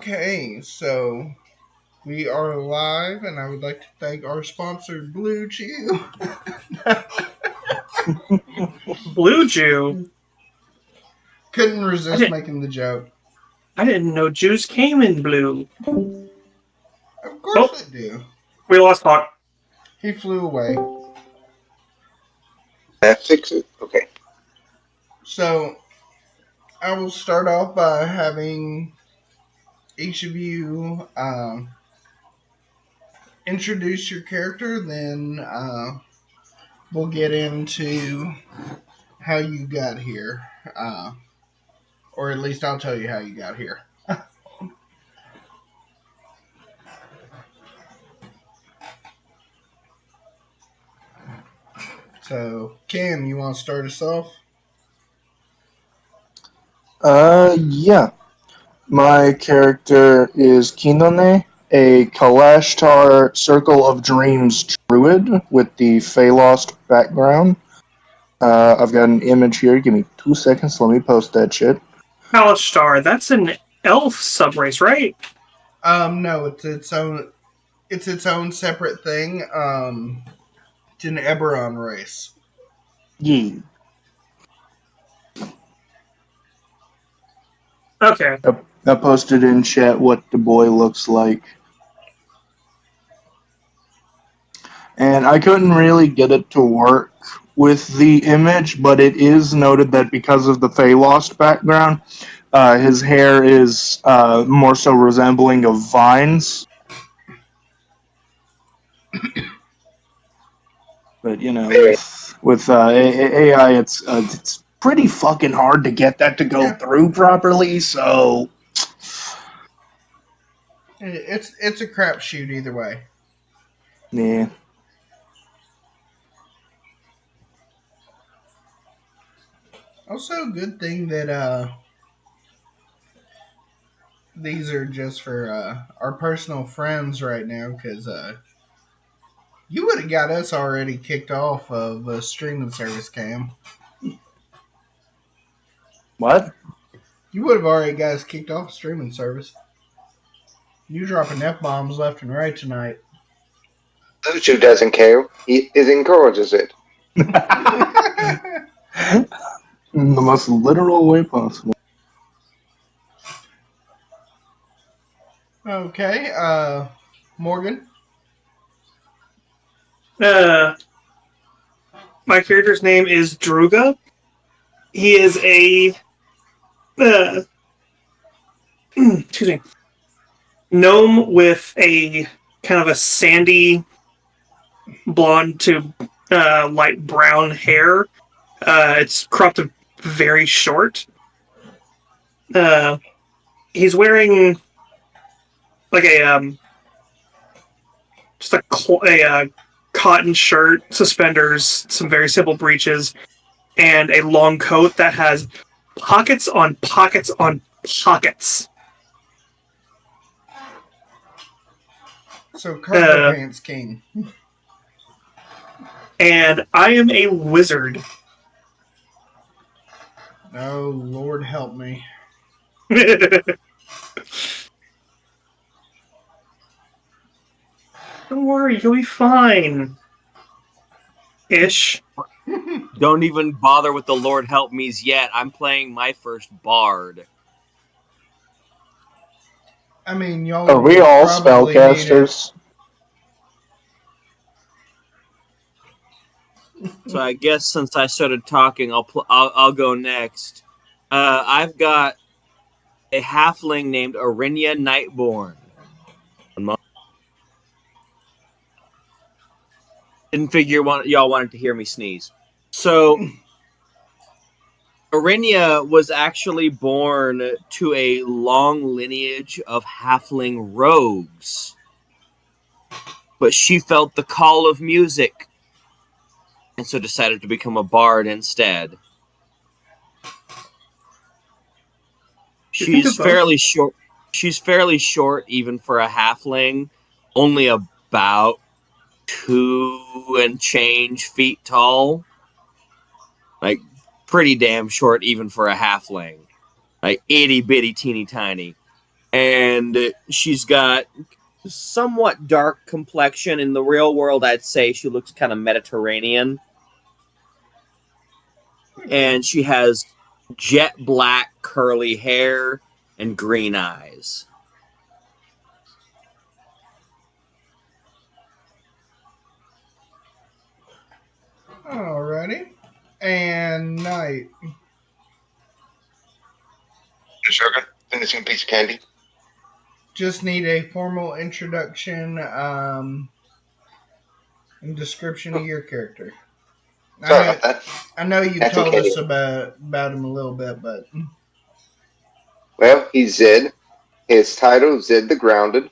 Okay, so we are live, and I would like to thank our sponsor, Blue Chew. Blue Jew? Couldn't resist making the joke. I didn't know Jews came in blue. Of course they do. We lost Hawk. He flew away. That fix it? Okay. So, I will start off by having each of you introduce your character, then we'll get into how you got here. Or at least I'll tell you how you got here. So, Cam, you want to start us off? Yeah. My character is Kinone, a Kalashtar Circle of Dreams druid with the Phalos background. I've got an image here. Give me 2 seconds. Let me post that shit. Kalashtar, that's an elf subrace, right? No, it's its own. It's its own separate thing. It's an Eberron race. Yeah. Okay. I posted in chat what the boy looks like. And I couldn't really get it to work with the image, but it is noted that because of the Phalos background, his hair is more so resembling of vines. But with AI, it's pretty fucking hard to get that to go through properly. So it's a crapshoot either way. yeah. Also, good thing that these are just for our personal friends right now, because you would have got us already kicked off of a streaming service, Cam. What? You would have already got us kicked off streaming service. You dropping F-bombs left and right tonight. Luchu doesn't care. He encourages it. In the most literal way possible. Okay, Morgan. My character's name is Druga. He is a excuse me, gnome with a kind of a sandy blonde to light brown hair. It's cropped very short. He's wearing like a just a cotton shirt, suspenders, some very simple breeches, and a long coat that has pockets on pockets on pockets. So cargo pants king. And I am a wizard. Oh, Lord help me. Don't worry, you'll be fine. Ish. Don't even bother with the Lord Help Me's yet. I'm playing my first bard. I mean, y'all are we all spellcasters? So I guess since I started talking, I'll go next. I've got a halfling named Arinia Nightborn. Didn't figure y'all wanted to hear me sneeze. So Arinia was actually born to a long lineage of halfling rogues. But she felt the call of music and so decided to become a bard instead. She's fairly short. She's fairly short even for a halfling, only about 2 and change feet tall. Like pretty damn short even for a halfling. Like itty bitty teeny tiny. and she's got somewhat dark complexion. In the real world, I'd say she looks kind of Mediterranean. And she has jet black curly hair and green eyes. Alrighty. And Knight. Sugar, finishing a piece of candy. Just need a formal introduction and description of your character. Sorry about that. I know you That's told okay. us about him a little bit, but Well, he's Zed. His title is Zed the Grounded.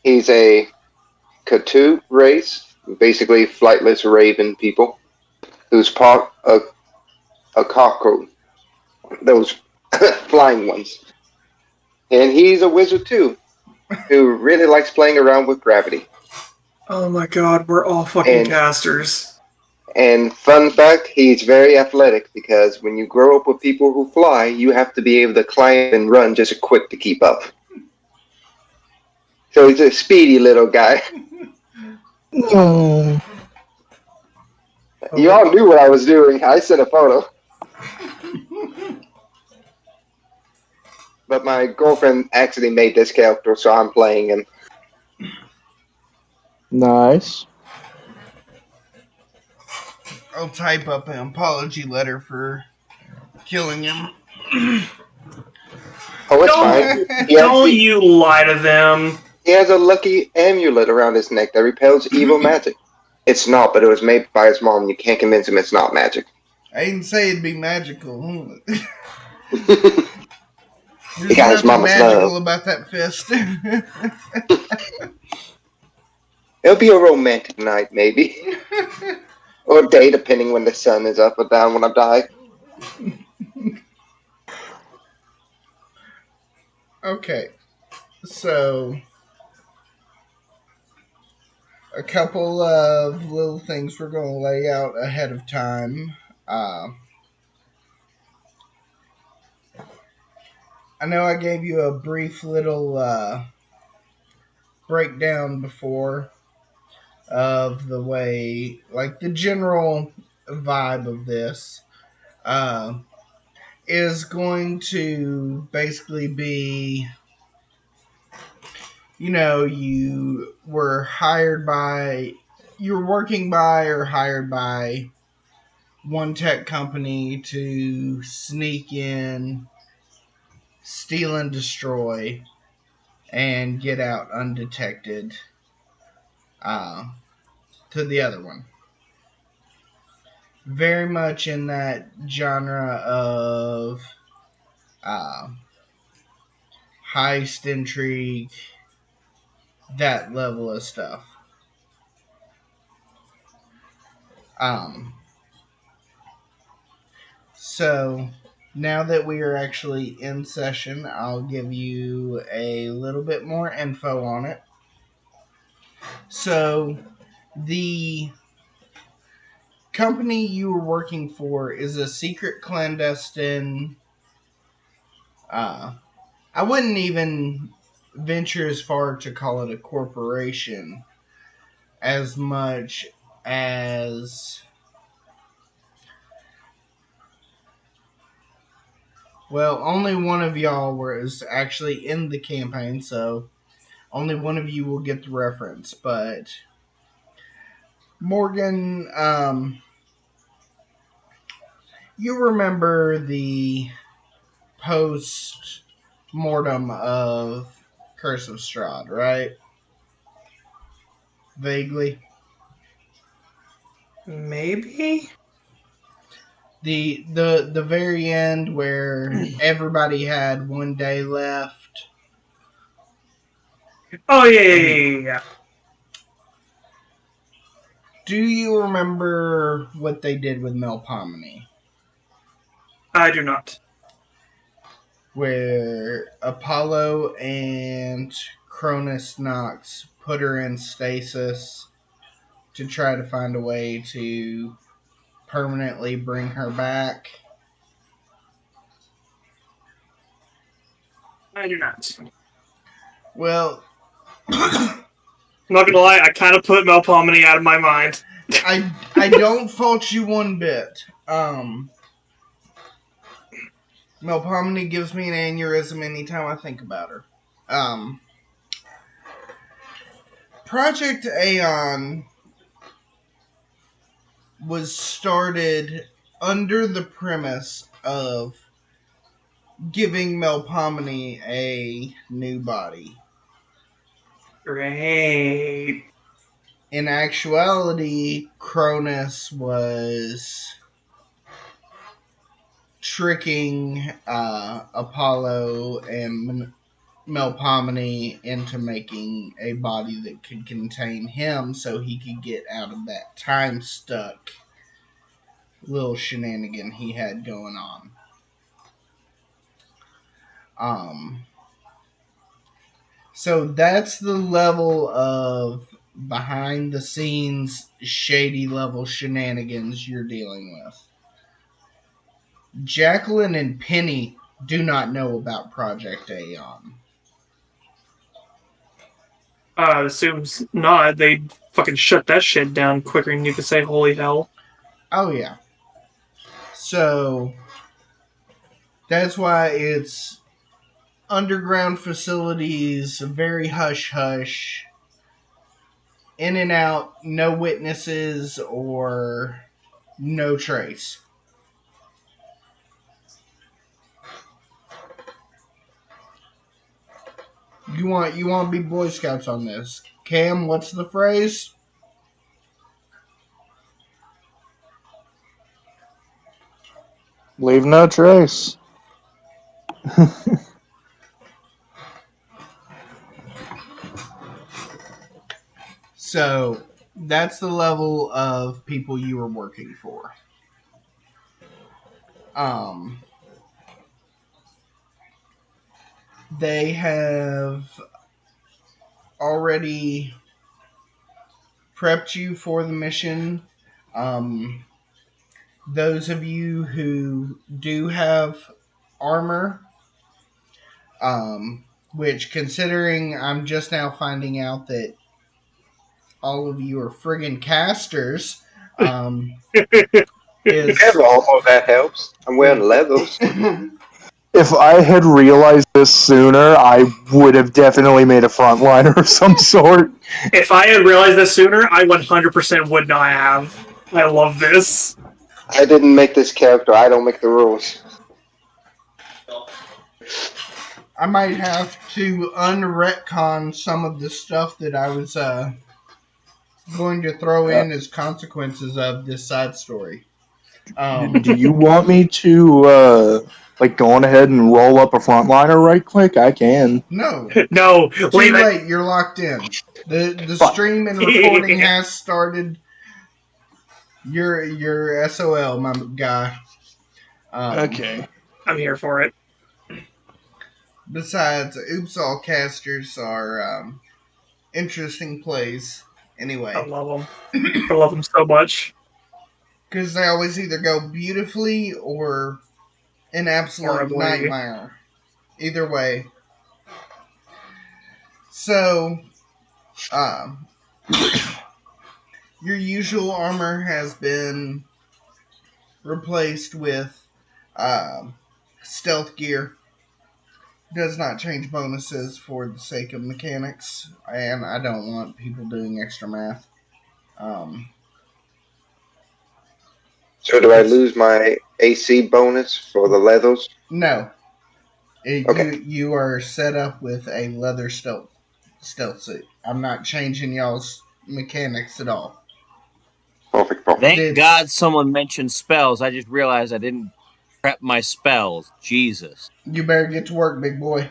He's a Katu race, basically flightless raven people, who's part of a cockroach, those flying ones. And he's a wizard too, who really likes playing around with gravity. Oh my god, we're all fucking And- casters. And fun fact, he's very athletic because when you grow up with people who fly, you have to be able to climb and run just quick to keep up. So he's a speedy little guy. Mm. You all knew what I was doing. I sent a photo. But my girlfriend actually made this character, so I'm playing him. Nice. I'll type up an apology letter for killing him. Oh, it's Don't- fine. Don't you lie to them. He has a lucky amulet around his neck that repels evil magic. It's not, but it was made by his mom. You can't convince him it's not magic. I didn't say it'd be magical. There's He got his nothing mama's magical love. about that fist. It'll be a romantic night, maybe. Or day, depending when the sun is up or down when I die. Okay, so a couple of little things we're going to lay out ahead of time. I know I gave you a brief little breakdown before of the way, like the general vibe of this is going to basically be, you know, you were working by or hired by one tech company to sneak in, steal and destroy, and get out undetected to the other one. Very much in that genre of heist, intrigue, that level of stuff. So now that we are actually in session, I'll give you a little bit more info on it. So the company you were working for is a secret clandestine. I wouldn't even venture as far to call it a corporation as much as, well, only one of y'all was actually in the campaign, so only one of you will get the reference. But Morgan, you remember the post-mortem of Curse of Strahd, right? Vaguely. Maybe? The very end where everybody had one day left. Oh, yeah. Do you remember what they did with Melpomene? I do not. Where Apollo and Cronus Nox put her in stasis to try to find a way to permanently bring her back. I do not. Well, I'm not gonna lie, I kind of put Melpomene out of my mind. I don't fault you one bit. Melpomene gives me an aneurysm anytime I think about her. Project Aeon was started under the premise of giving Melpomene a new body. Great. In actuality, Cronus was tricking Apollo and Melpomene into making a body that could contain him so he could get out of that time stuck little shenanigan he had going on. So that's the level of behind the scenes shady level shenanigans you're dealing with. Jacqueline and Penny do not know about Project Aeon. Assumes not. They fucking shut that shit down quicker than you could say holy hell. Oh yeah. So that's why it's underground facilities, very hush hush, in and out, no witnesses or no trace. You want to be Boy Scouts on this. Cam, what's the phrase? Leave no trace. So that's the level of people you were working for. They have already prepped you for the mission. Those of you who do have armor, which considering I'm just now finding out that all of you are friggin' casters, is All that helps. I'm wearing leathers. If I had realized this sooner, I would have definitely made a frontliner of some sort. If I had realized this sooner, I 100% would not have. I love this. I didn't make this character. I don't make the rules. I might have to unretcon some of the stuff that I was going to throw in as consequences of this side story. Do you want me to, go on ahead and roll up a frontliner right quick? I can. No. No, Too leave it. late. You're locked in. The Fuck. stream and recording has started. You're SOL, my guy. Okay. I'm here for it. Besides, Oops All Casters are interesting plays. Anyway. I love them. I love them so much. Because they always either go beautifully or an absolute Horribly. nightmare. Either way. So, your usual armor has been replaced with stealth gear. Does not change bonuses for the sake of mechanics, and I don't want people doing extra math. So do I lose my AC bonus for the leathers? No. Okay. You are set up with a leather stealth suit. I'm not changing y'all's mechanics at all. Perfect. Thank God someone mentioned spells. I just realized I didn't prep my spells. Jesus. You better get to work, big boy.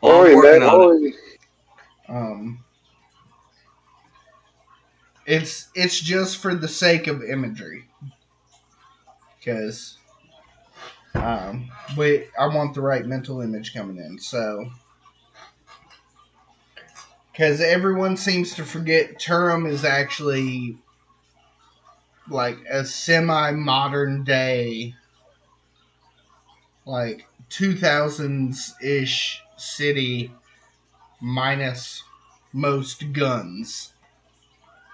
Well, I'm working on it. It's just for the sake of imagery, because I want the right mental image coming in. So, because everyone seems to forget Turum is actually like a semi-modern day like 2000s ish city minus most guns.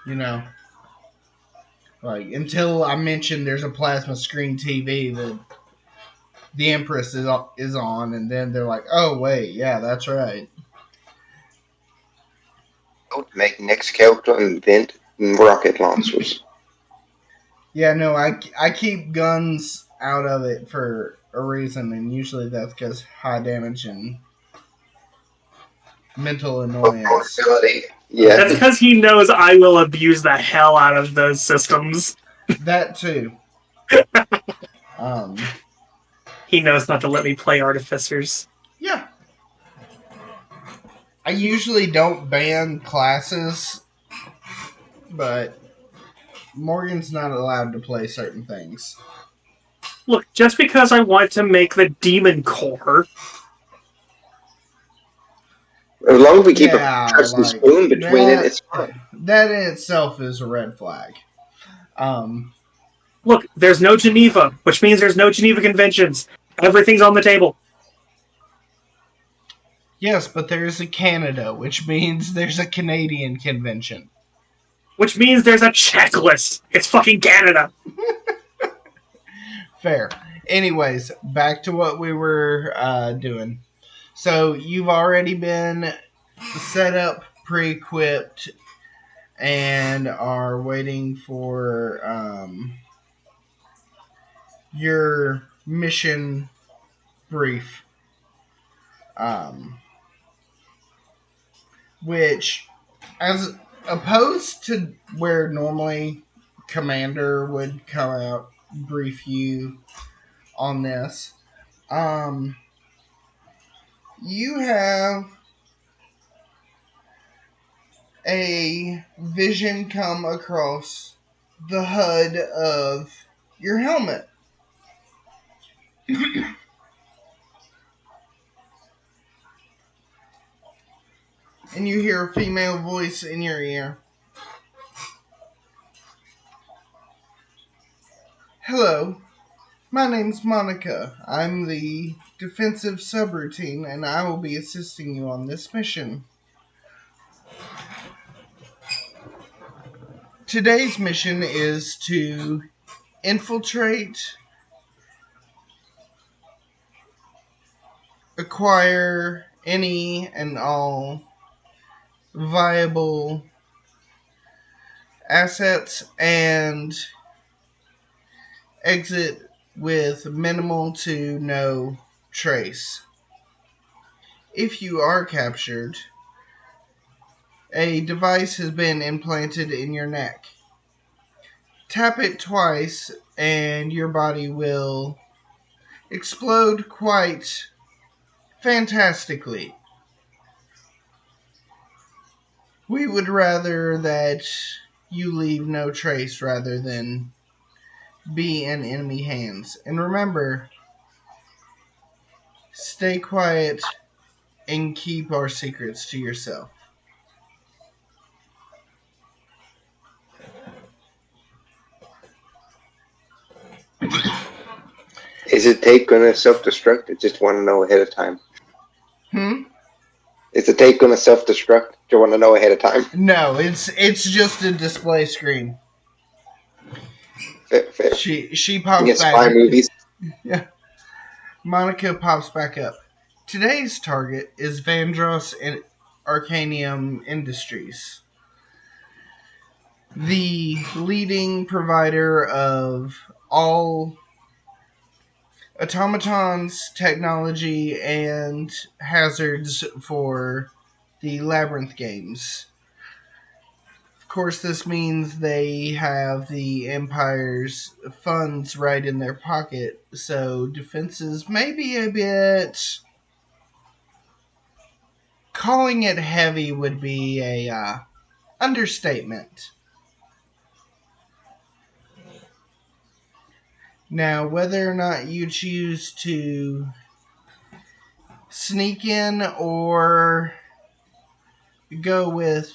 You know, like until I mentioned there's a plasma screen TV that the Empress is on, and then they're like, oh wait, yeah, that's right. Make next character invent rocket launchers. Yeah, no, I keep guns out of it for a reason, and usually that's because high damage and mental annoyance. Vulnerability. That's Yeah. because he knows I will abuse the hell out of those systems. That too. Um, He knows not to let me play artificers. yeah. I usually don't ban classes, but Morgan's not allowed to play certain things. Look, just because I want to make the demon core, As long as we keep Yeah, a trusty like, spoon between that- it, it's fine. That in itself is a red flag. look, there's no Geneva, which means there's no Geneva Conventions. Everything's on the table. Yes, but there's a Canada, which means there's a Canadian convention. Which means there's a checklist. It's fucking Canada. Fair. Anyways, back to what we were doing. So you've already been set up, pre-equipped, and are waiting for your mission brief. Which, as opposed to where normally Commander would come out, brief you on this, you have a vision come across the HUD of your helmet. And you hear a female voice in your ear. Hello, my name's Monica. I'm the defensive subroutine, and I will be assisting you on this mission. Today's mission is to infiltrate, acquire any and all viable assets, and exit with minimal to no trace. If you are captured, a device has been implanted in your neck. Tap it twice and your body will explode quite fantastically. We would rather that you leave no trace rather than be in enemy hands. And remember, stay quiet and keep our secrets to yourself. Is the tape gonna self-destruct? I just want to know ahead of time. Is the tape gonna self-destruct? Do you want to know ahead of time? No, it's just a display screen. Fair. She You pops get back. spy movies. Yeah. Monica pops back up. Today's target is Vandross and Arcanium Industries, the leading provider of all automatons, technology, and hazards for the Labyrinth games. Of course, this means they have the Empire's funds right in their pocket, so defenses may be a bit... Calling it heavy would be a understatement. Now, whether or not you choose to sneak in or go with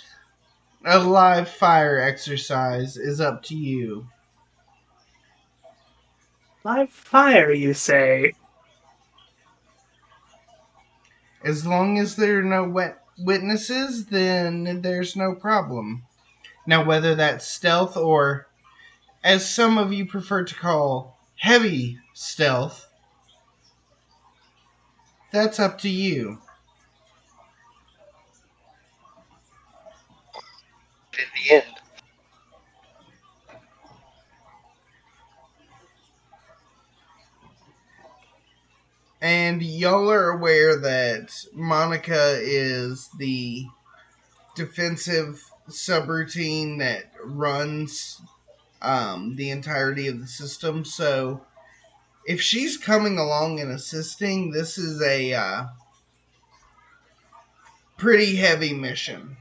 a live fire exercise is up to you. Live fire, you say? As long as there are no witnesses, then there's no problem. Now, whether that's stealth or, as some of you prefer to call, heavy stealth, that's up to you. In the end, And y'all are aware that Monica is the defensive subroutine that runs the entirety of the system. So if she's coming along and assisting, this is a pretty heavy mission.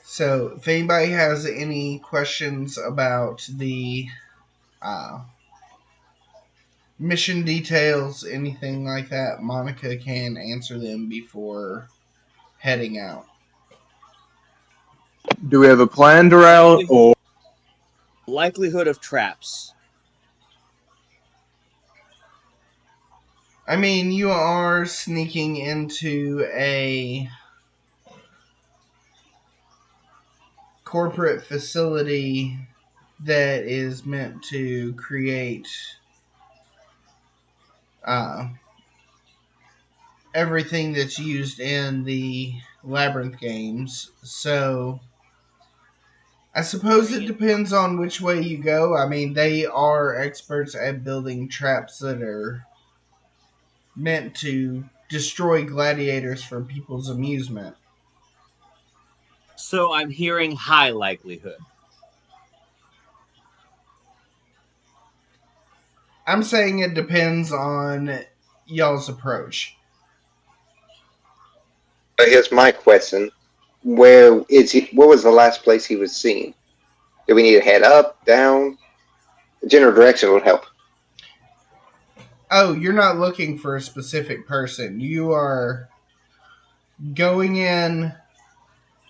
So if anybody has any questions about the mission details, anything like that, Monica can answer them before heading out. Do we have a planned route, or Likelihood of traps. I mean, you are sneaking into a corporate facility that is meant to create everything that's used in the Labyrinth games. So I suppose it depends on which way you go. I mean, they are experts at building traps that are meant to destroy gladiators for people's amusement. So I'm hearing high likelihood. I'm saying it depends on y'all's approach. I guess my question: Where is he? Where was the last place he was seen? Do we need to head up, down? The general direction would help. Oh, you're not looking for a specific person. You are going in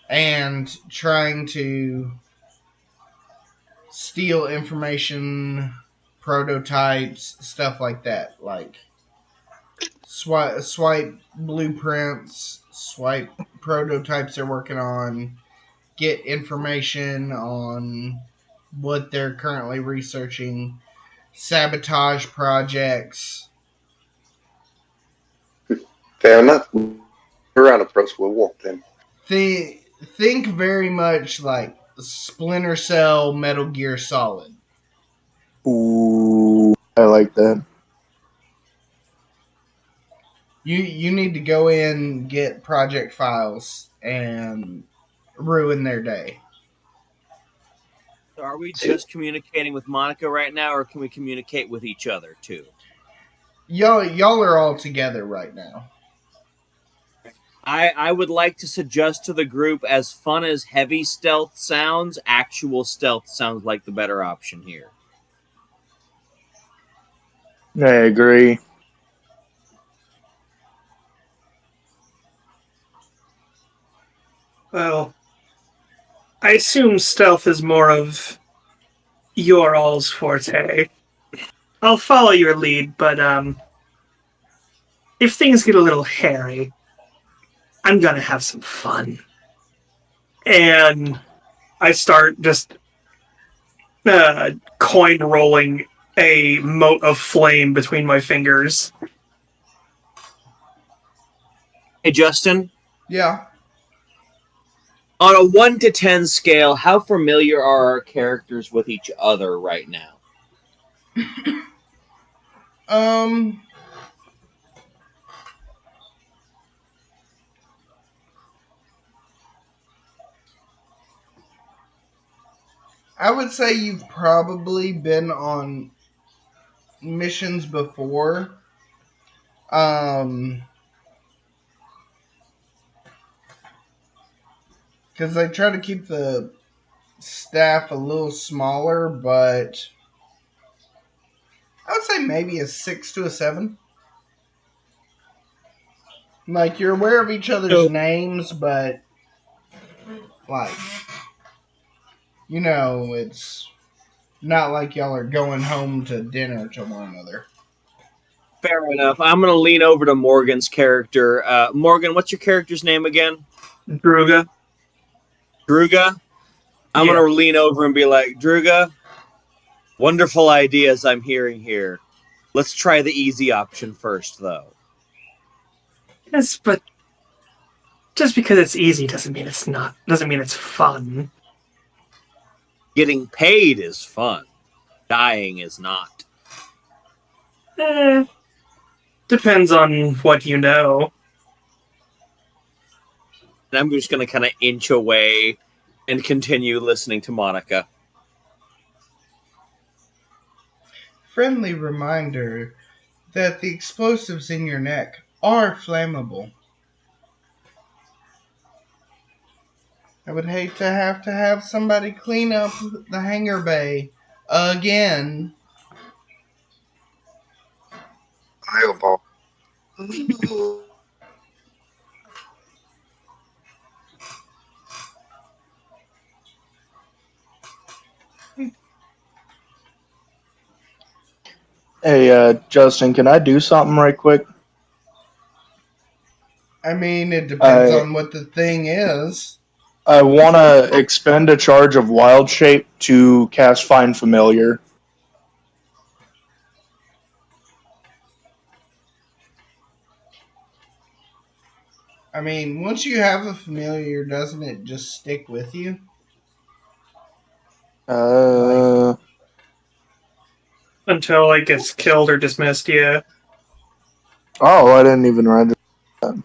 and trying to steal information, prototypes, stuff like that. Like swipe blueprints, swipe prototypes they're working on, get information on what they're currently researching, sabotage projects. Fair enough. We're on approach. We'll walk then. Think very much like Splinter Cell, Metal Gear Solid. ooh, I like that. You need to go in, get project files, and ruin their day. So are we just communicating with Monica right now, or can we communicate with each other too? Y'all are all together right now. I would like to suggest to the group, as fun as heavy stealth sounds, actual stealth sounds like the better option here. I agree. Well, I assume stealth is more of your all's forte. I'll follow your lead, but if things get a little hairy, I'm gonna have some fun. And I start just coin rolling a mote of flame between my fingers. Hey, Justin, Yeah. on a 1 to 10 scale, how familiar are our characters with each other right now? I would say you've probably been on missions before. Because they try to keep the staff a little smaller, but I would say maybe a 6 to a 7. Like, you're aware of each other's So- names, but, like, you know, it's not like y'all are going home to dinner to one another. Fair enough. I'm going to lean over to Morgan's character. Morgan, what's your character's name again? Druga. Druga? I'm Yeah. going to lean over and be like, Druga, wonderful ideas I'm hearing here. Let's try the easy option first, though. Yes, but just because it's easy doesn't mean it's fun. Getting paid is fun. Dying is not. Depends on what you know. And I'm just going to kind of inch away and continue listening to Monica. Friendly reminder that the explosives in your neck are flammable. I would hate to have somebody clean up the hangar bay again. Fireball. Hey, Justin, can I do something right quick? I mean, it depends I- on what the thing is. I want to expend a charge of Wild Shape to cast Find Familiar. I mean, once you have a familiar, doesn't it just stick with you? Until it gets killed or dismissed, yeah. Oh, I didn't even register.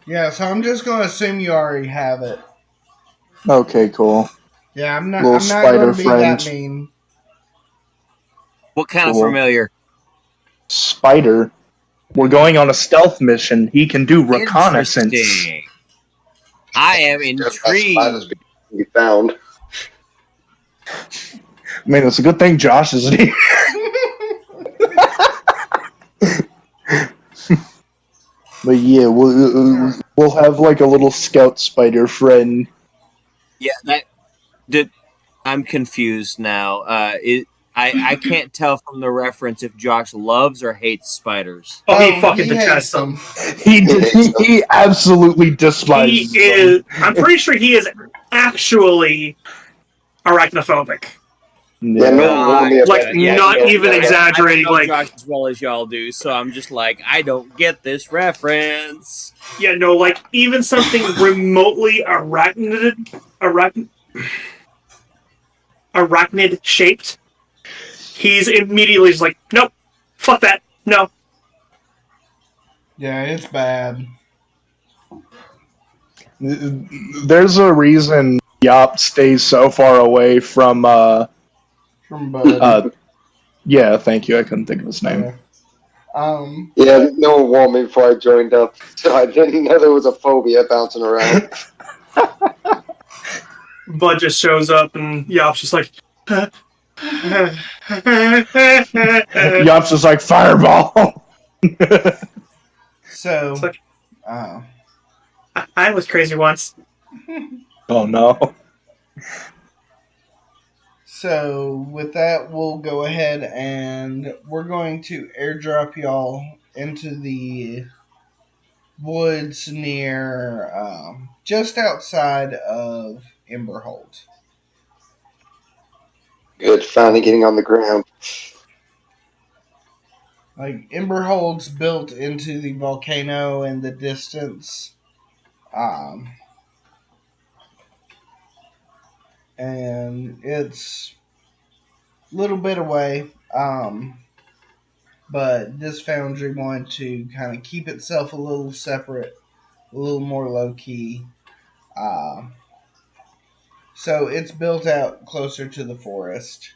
Yeah, so I'm just gonna assume you already have it. Okay, cool. Yeah, I'm not. Little I'm not spider gonna be that friend. mean. What kind of Cool. familiar? Spider. We're going on a stealth mission. He can do reconnaissance. Interesting. I am Just by spiders intrigued. being found. I mean, it's a good thing Josh isn't here. But yeah, we'll have like a little scout spider friend. Yeah, I'm confused now. I can't tell from the reference if Josh loves or hates spiders. Oh, he Oh, fucking he detests hates them. He absolutely He despises them. is. I'm pretty sure he is actually arachnophobic. Yeah, no one warned me about Like, it. not even I don't exaggerating, know like- Josh as well as y'all do, so I'm just like, I don't get this reference. Yeah, no, like, even something remotely arachnid shaped, he's immediately just like, nope, fuck that, no. Yeah, it's bad. There's a reason Yop stays so far away from. From Bud. Yeah, thank you. I couldn't think of his name. Yeah. Yeah, no one warned me before I joined up, so I didn't know there was a phobia bouncing around. Bud just shows up and Yop's just like, Yop's just like fireball. So, It's like- uh, I was crazy once. Oh no. so with that, we'll go ahead and we're going to airdrop y'all into the woods near, just outside of Emberhold. Good, finally getting on the ground. Like, Emberhold's built into the volcano in the distance. And it's a little bit away. But this foundry wanted to kind of keep itself a little separate, a little more low key. So it's built out closer to the forest.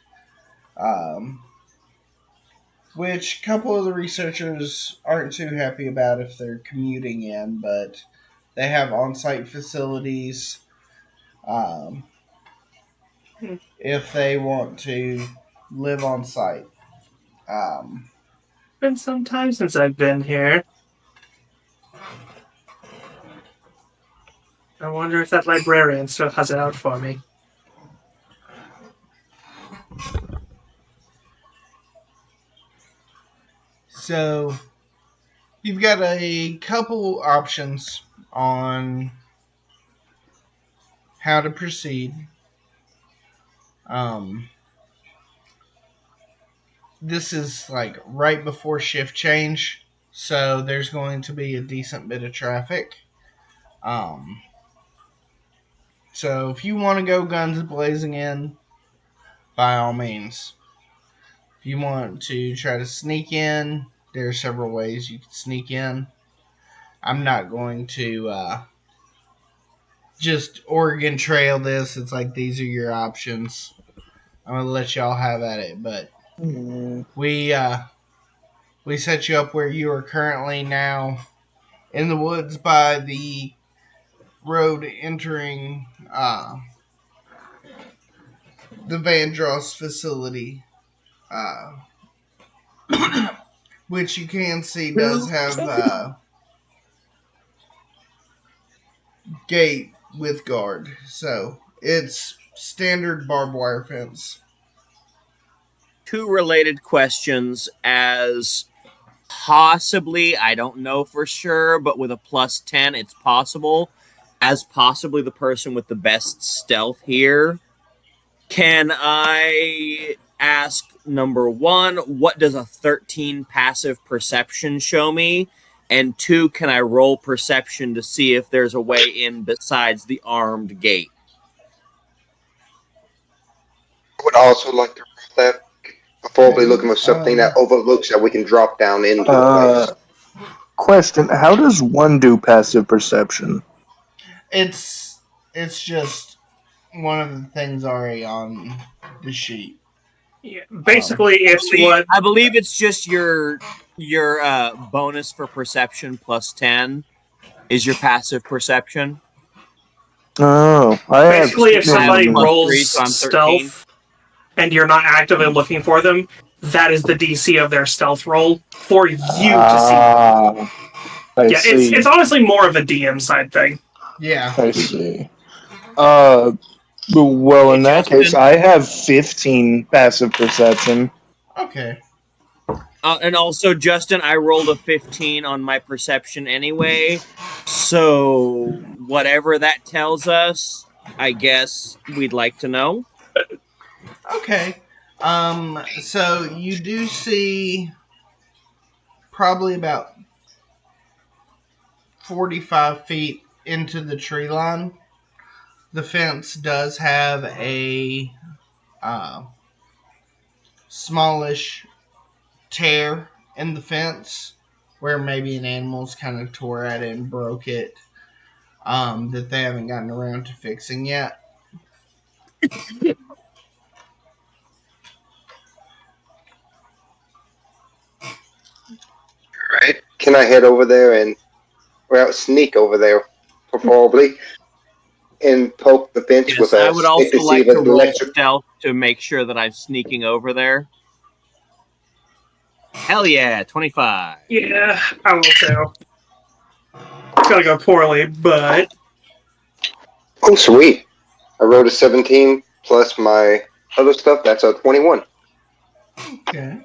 Which a couple of the researchers aren't too happy about if they're commuting in, but they have on-site facilities if they want to live on site. Been some time since I've been here. I wonder if that librarian still has it out for me. So you've got a couple options on how to proceed. This is like right before shift change, so there's going to be a decent bit of traffic. So if you want to go guns blazing in, by all means. If you want to try to sneak in, there are several ways you can sneak in. I'm not going to just Oregon Trail this. It's like these are your options. I'm gonna let y'all have at it, but we set you up where you are currently now in the woods by the road entering the Vandross facility, which you can see does have gate with guard. So it's standard barbed wire fence. 2 related questions as possibly, I don't know for sure, but with a +10, it's possible. As possibly the person with the best stealth here, can I ask, number 1, what does a 13 passive perception show me? And 2, can I roll perception to see if there's a way in besides the armed gate? I would also like to roll that, preferably looking for something that overlooks that we can drop down into the place. Question: how does one do passive perception? It's just one of the things already on the sheet. Yeah, basically, it's what I believe it's just your bonus for perception +10 is your passive perception. Oh, basically if somebody plus rolls 3, so I'm 13. stealth and you're not actively looking for them, that is the DC of their stealth roll for you to see. I see. It's honestly more of a DM side thing. Yeah. I see. Well, in that case, I have 15 passive perception. Okay. And also, Justin, I rolled a 15 on my perception anyway, so whatever that tells us, I guess we'd like to know. Okay. So you do see probably about 45 feet into the tree line. The fence does have a smallish tear in the fence where maybe an animal's kind of tore at it and broke it, that they haven't gotten around to fixing yet. Right? Can I head over there and, well, sneak over there, preferably, and poke the fence Yes, with a I would also stick to see like if to it's roll electric? stealth to make sure that I'm sneaking over there. Hell yeah, 25. Yeah, I will too. It's gonna go poorly, but Oh, sweet. I rolled a 17 plus my other stuff. That's a 21. Okay.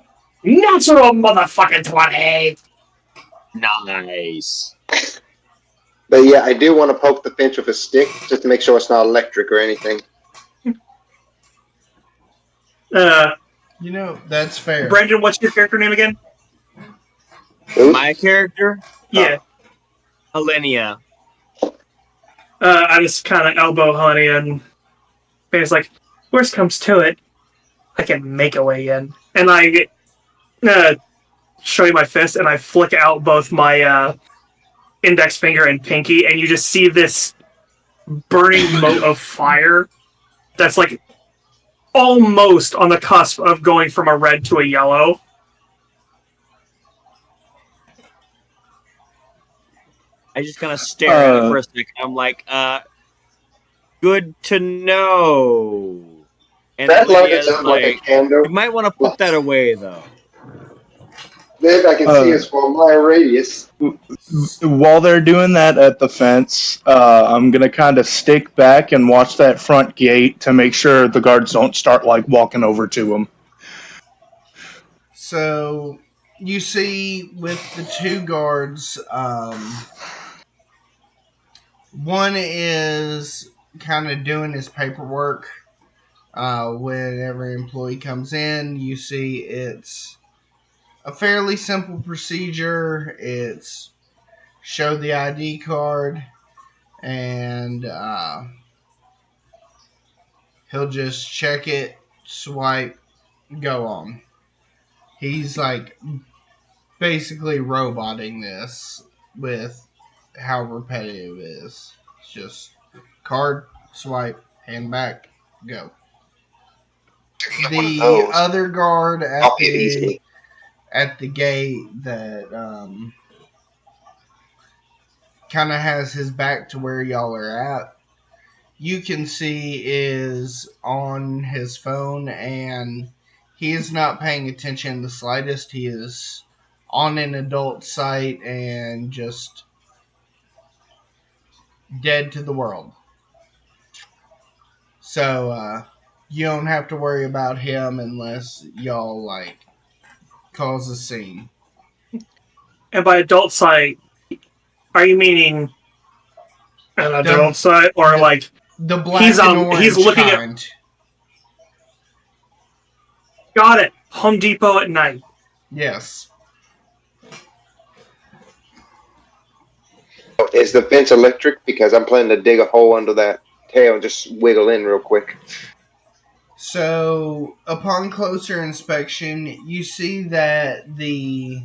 natural motherfucking 20. Nice. But yeah, I do want to poke the fence with a stick just to make sure it's not electric or anything. You know, that's fair. Brendan, what's your character name again? Ooh. My character? Yeah. Alenia. I just kind of elbow Honey and it's like, worst comes to it, I can make a way in. And I show you my fist and I flick out both my index finger and pinky, and you just see this burning mote of fire that's like almost on the cusp of going from a red to a yellow. I just kind of stare at it for a second. I'm like, good to know. And That lights Alenia's up like a like, candle. you might want to put that away, though. Then I can see us for a mile radius. While they're doing that at the fence, I'm gonna kind of stick back and watch that front gate to make sure the guards don't start like walking over to them. So you see with the two guards, one is kind of doing his paperwork. When every employee comes in, you see it's a fairly simple procedure. It's show the ID card, and he'll just check it, swipe, go on. He's like basically roboting this with how repetitive it is. It's just card, swipe, hand back, go. The other guard at Copy it the easily. gate that kind of has his back to where y'all are at, you can see is on his phone, and he is not paying attention the slightest. He is on an adult site and just dead to the world. So you don't have to worry about him unless y'all like cause a scene. And by adult site, are you meaning an adult site or like The black and orange he's looking kind. Got it. Home Depot at night. Yes. Is the fence electric? Because I'm planning to dig a hole under that tail and just wiggle in real quick. So, upon closer inspection, you see that the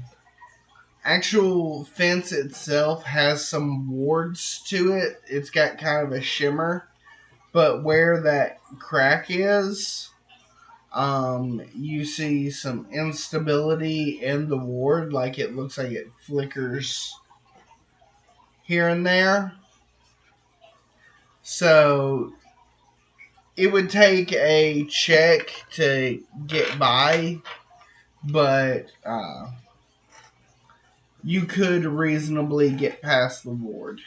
actual fence itself has some wards to it. It's got kind of a shimmer, but where that crack is, you see some instability in the ward, like it looks like it flickers here and there. So it would take a check to get by, but you could reasonably get past the ward.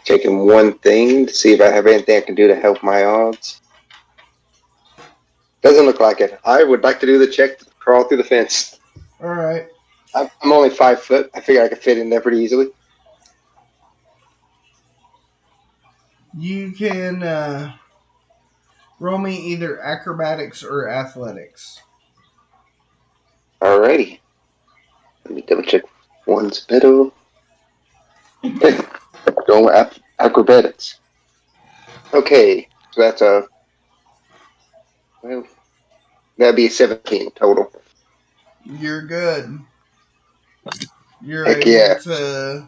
Checking one thing to see if I have anything I can do to help my odds. Doesn't look like it. I would like to do the check to crawl through the fence. All right. I'm only 5 foot. I figure I could fit in there pretty easily. You can roll me either acrobatics or athletics. Alrighty. Let me double check. One's better. Going with acrobatics. Okay, so that's well, that'd be a 17 total. You're good. You're Heck able yeah. to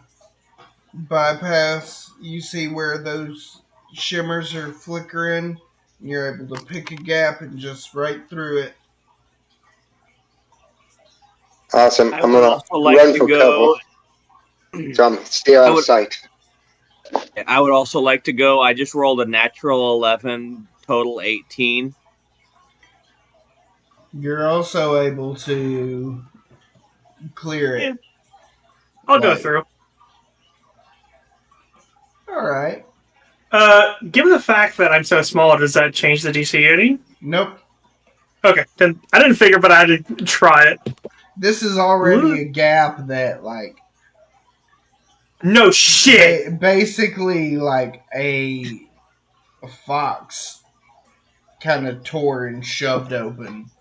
bypass. You see where those shimmers are flickering. You're able to pick a gap and just right through it. Awesome. I I'm would gonna also like run to for go. cover, so I'm still out of sight. I would also like to go. I just rolled a natural 11, total 18. You're also able to clear it. Yeah. I'll go Like- through. All right. Given the fact that I'm so small, does that change the DC any? Nope. Okay, then I didn't figure, but I had to try it. This is already a gap that, like, No shit. basically, like a fox kind of tore and shoved open.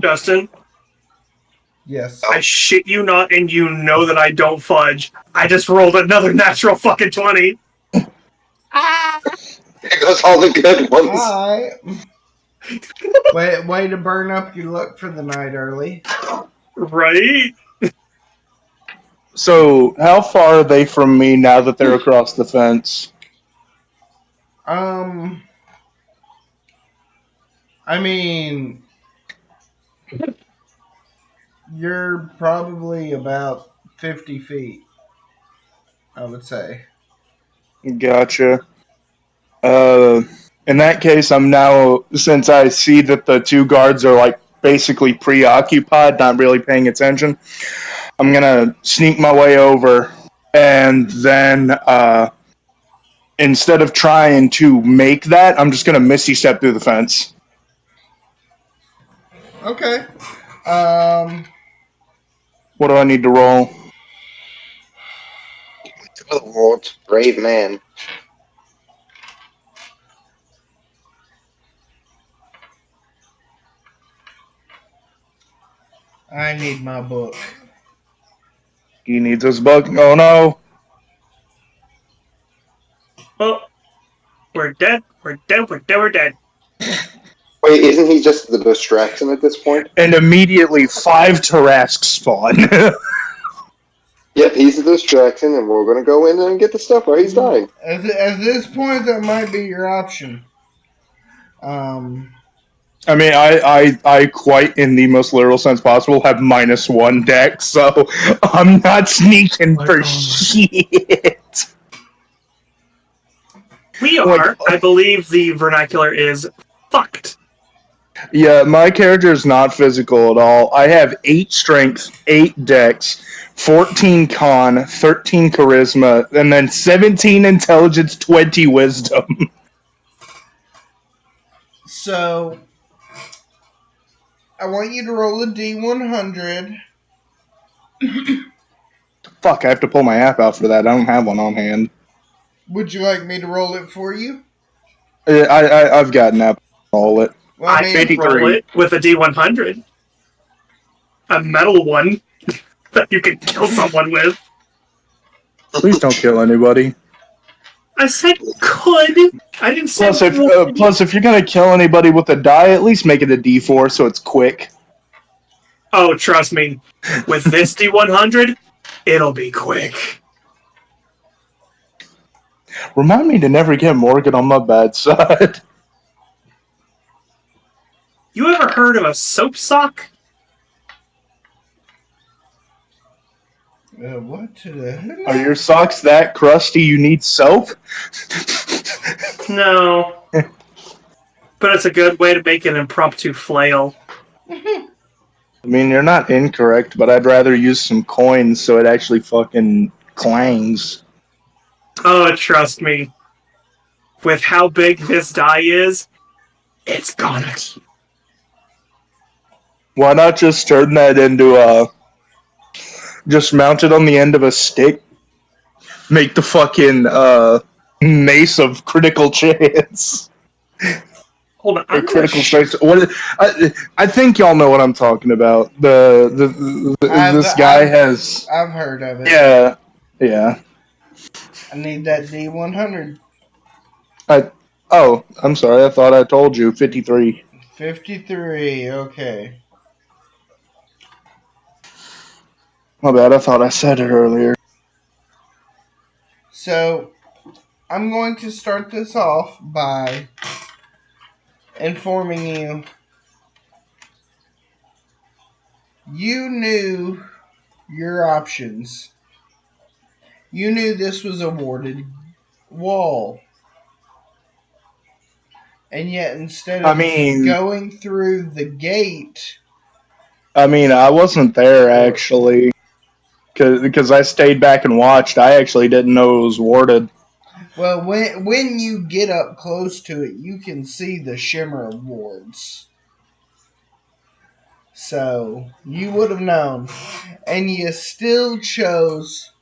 Justin, Yes. I shit you not, and you know that I don't fudge. I just rolled another natural fucking 20. There goes all the good ones. All right. Way to burn up your luck for the night early. Right? So, how far are they from me now that they're across the fence? I mean, you're probably about 50 feet, I would say. Gotcha. In that case, I'm now, since I see that the two guards are like basically preoccupied, not really paying attention, I'm gonna sneak my way over and then instead of trying to make that, I'm just gonna misty step through the fence. Okay. What do I need to roll? The world's brave man. I need my book. He needs his book. Oh no. Well, we're dead. We're dead. We're dead. We're dead. Wait, isn't he just the distraction at this point? And immediately 5 Tarrasques spawn. Yep, he's the distraction, and we're gonna go in and get the stuff while he's dying. At this point, that might be your option. I mean, I quite, in the most literal sense possible, have -1 deck, so I'm not sneaking for shit. We are. Like- I believe the vernacular is fucked. Yeah, my character is not physical at all. I have 8 strength, 8 dex, 14 con, 13 charisma, and then 17 intelligence, 20 wisdom. So, I want you to roll a D100. Fuck, I have to pull my app out for that. I don't have one on hand. Would you like me to roll it for you? I've got an app. Roll it. Well, I could 53. roll it with a D100. A metal one that you can kill someone with. Please don't kill anybody. I said could. I didn't say. Plus, if you're gonna kill anybody with a die, at least make it a D4 so it's quick. Oh, trust me. With this D100, it'll be quick. Remind me to never get Morgan on my bad side. You ever heard of a soap sock? What to the hell? Are your socks that crusty you need soap? No. But it's a good way to make an impromptu flail. I mean, you're not incorrect, but I'd rather use some coins so it actually fucking clangs. Oh, trust me. With how big this die is, it's gonna. Why not just turn that into a... Just mount it on the end of a stick? Make the fucking, mace of critical chance. Hold on. Or I'm critical gonna strength. I think y'all know what I'm talking about. This guy has... I've heard of it. Yeah. I need that D100. Oh, I'm sorry. I thought I told you. 53. 53, okay. My bad. I thought I said it earlier. So, I'm going to start this off by informing you. You knew your options. You knew this was a warded wall. And yet, instead of going through the gate... I mean, I wasn't there, actually. Because I stayed back and watched. I actually didn't know it was warded. Well, when you get up close to it, you can see the shimmer wards. So, you would have known. And you still chose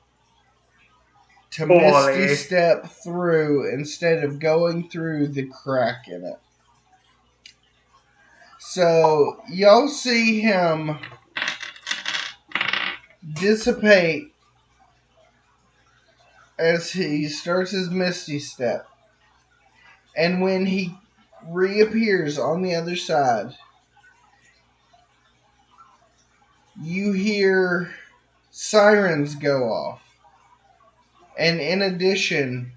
to misty step through instead of going through the crack in it. So, y'all see him dissipate as he starts his misty step. And when he reappears on the other side, you hear sirens go off. And in addition,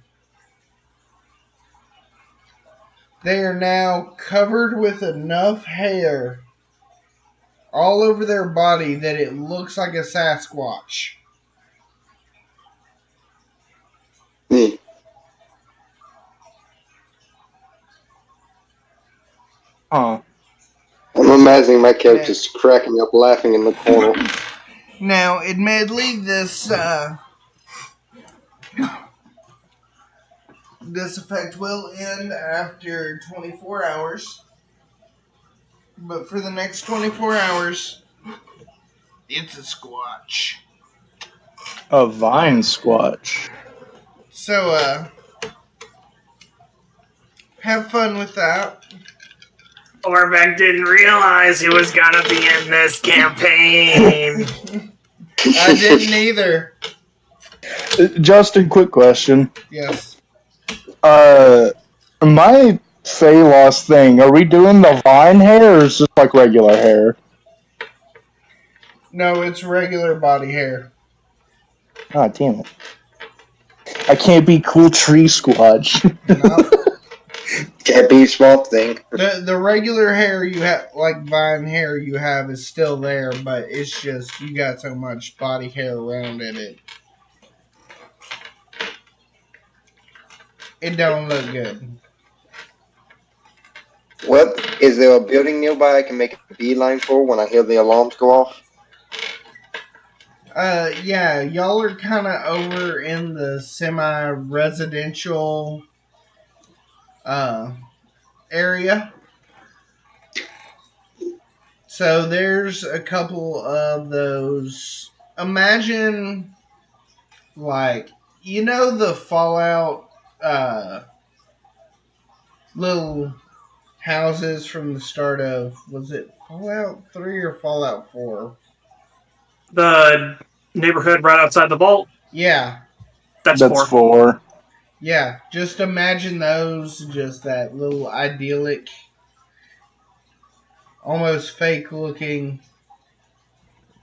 they are now covered with enough hair all over their body that it looks like a Sasquatch. Huh. I'm imagining my character's cracking up laughing in the corner. Now, admittedly, this effect will end after 24 hours. But for the next 24 hours, it's a Squatch. A vine squatch. So, have fun with that. Orbeck didn't realize he was gonna be in this campaign. I didn't either. Justin, quick question. Yes. My Phalos thing, are we doing the vine hair or is it just like regular hair? No, it's regular body hair. Ah, damn it. I can't be cool tree squatch. No. Can't be Swamp Thing. The regular hair you have, like vine hair you have, is still there, but it's just you got so much body hair around it don't look good. Well, is there a building nearby I can make a beeline for when I hear the alarms go off? Yeah, y'all are kind of over in the semi-residential area. So there's a couple of those. Imagine, like, you know the Fallout little houses from the start of, was it Fallout 3 or Fallout 4? The neighborhood right outside the vault. Yeah, That's 4. 4. yeah. Just imagine those, just that little idyllic, almost fake looking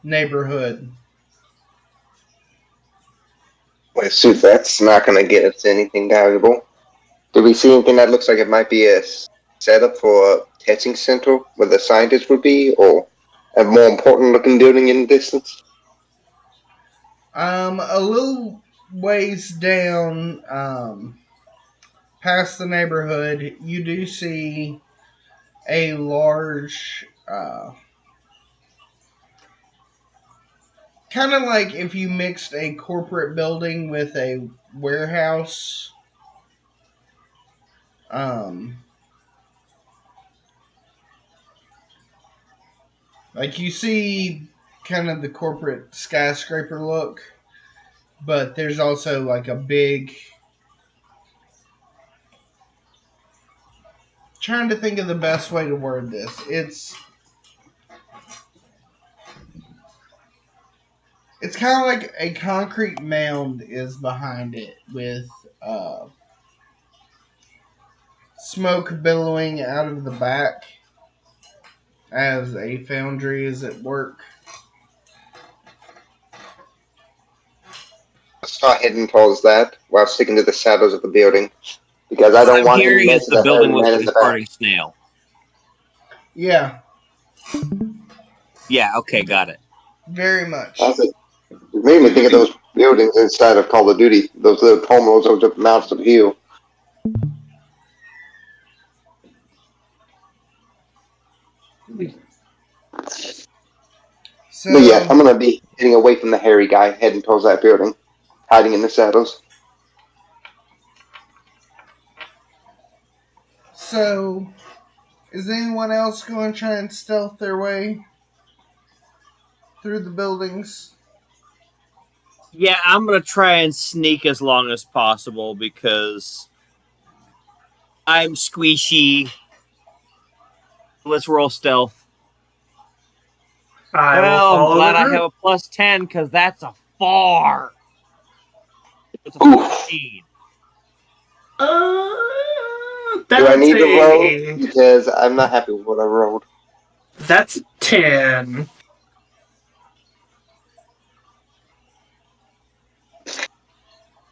neighborhood. Well, shoot, that's not going to get us anything valuable. Do we see anything that looks like it might be a setup for a testing center where the scientists would be, or a more important looking building in the distance? A little ways down, past the neighborhood, you do see a large, kind of like if you mixed a corporate building with a warehouse. Like you see kind of the corporate skyscraper look, but there's also like a big. Trying to think of the best way to word this. It's kind of like a concrete mound is behind it with smoke billowing out of the back as a foundry is at work. Let's start heading towards that while sticking to the shadows of the building, because I What don't I'm want any hearing mess is of the the building hairy looks man like in a the back. farting snail. Yeah, Yeah, okay, got it. very much. That's it. It made me think of those buildings inside of Call of Duty, those little terminals over the mountains of hill. So, But yeah, I'm gonna be heading away from the hairy guy, heading towards that building, hiding in the shadows. so is anyone else going to try and stealth their way through the buildings? Yeah, I'm gonna try and sneak as long as possible because I'm squishy. Let's roll stealth. I will Well, I'm follow glad the I group. have a plus 10 because that's a 4. It's a Oof. 14. Do I need to roll? a- Because I'm not happy with what I rolled. That's 10.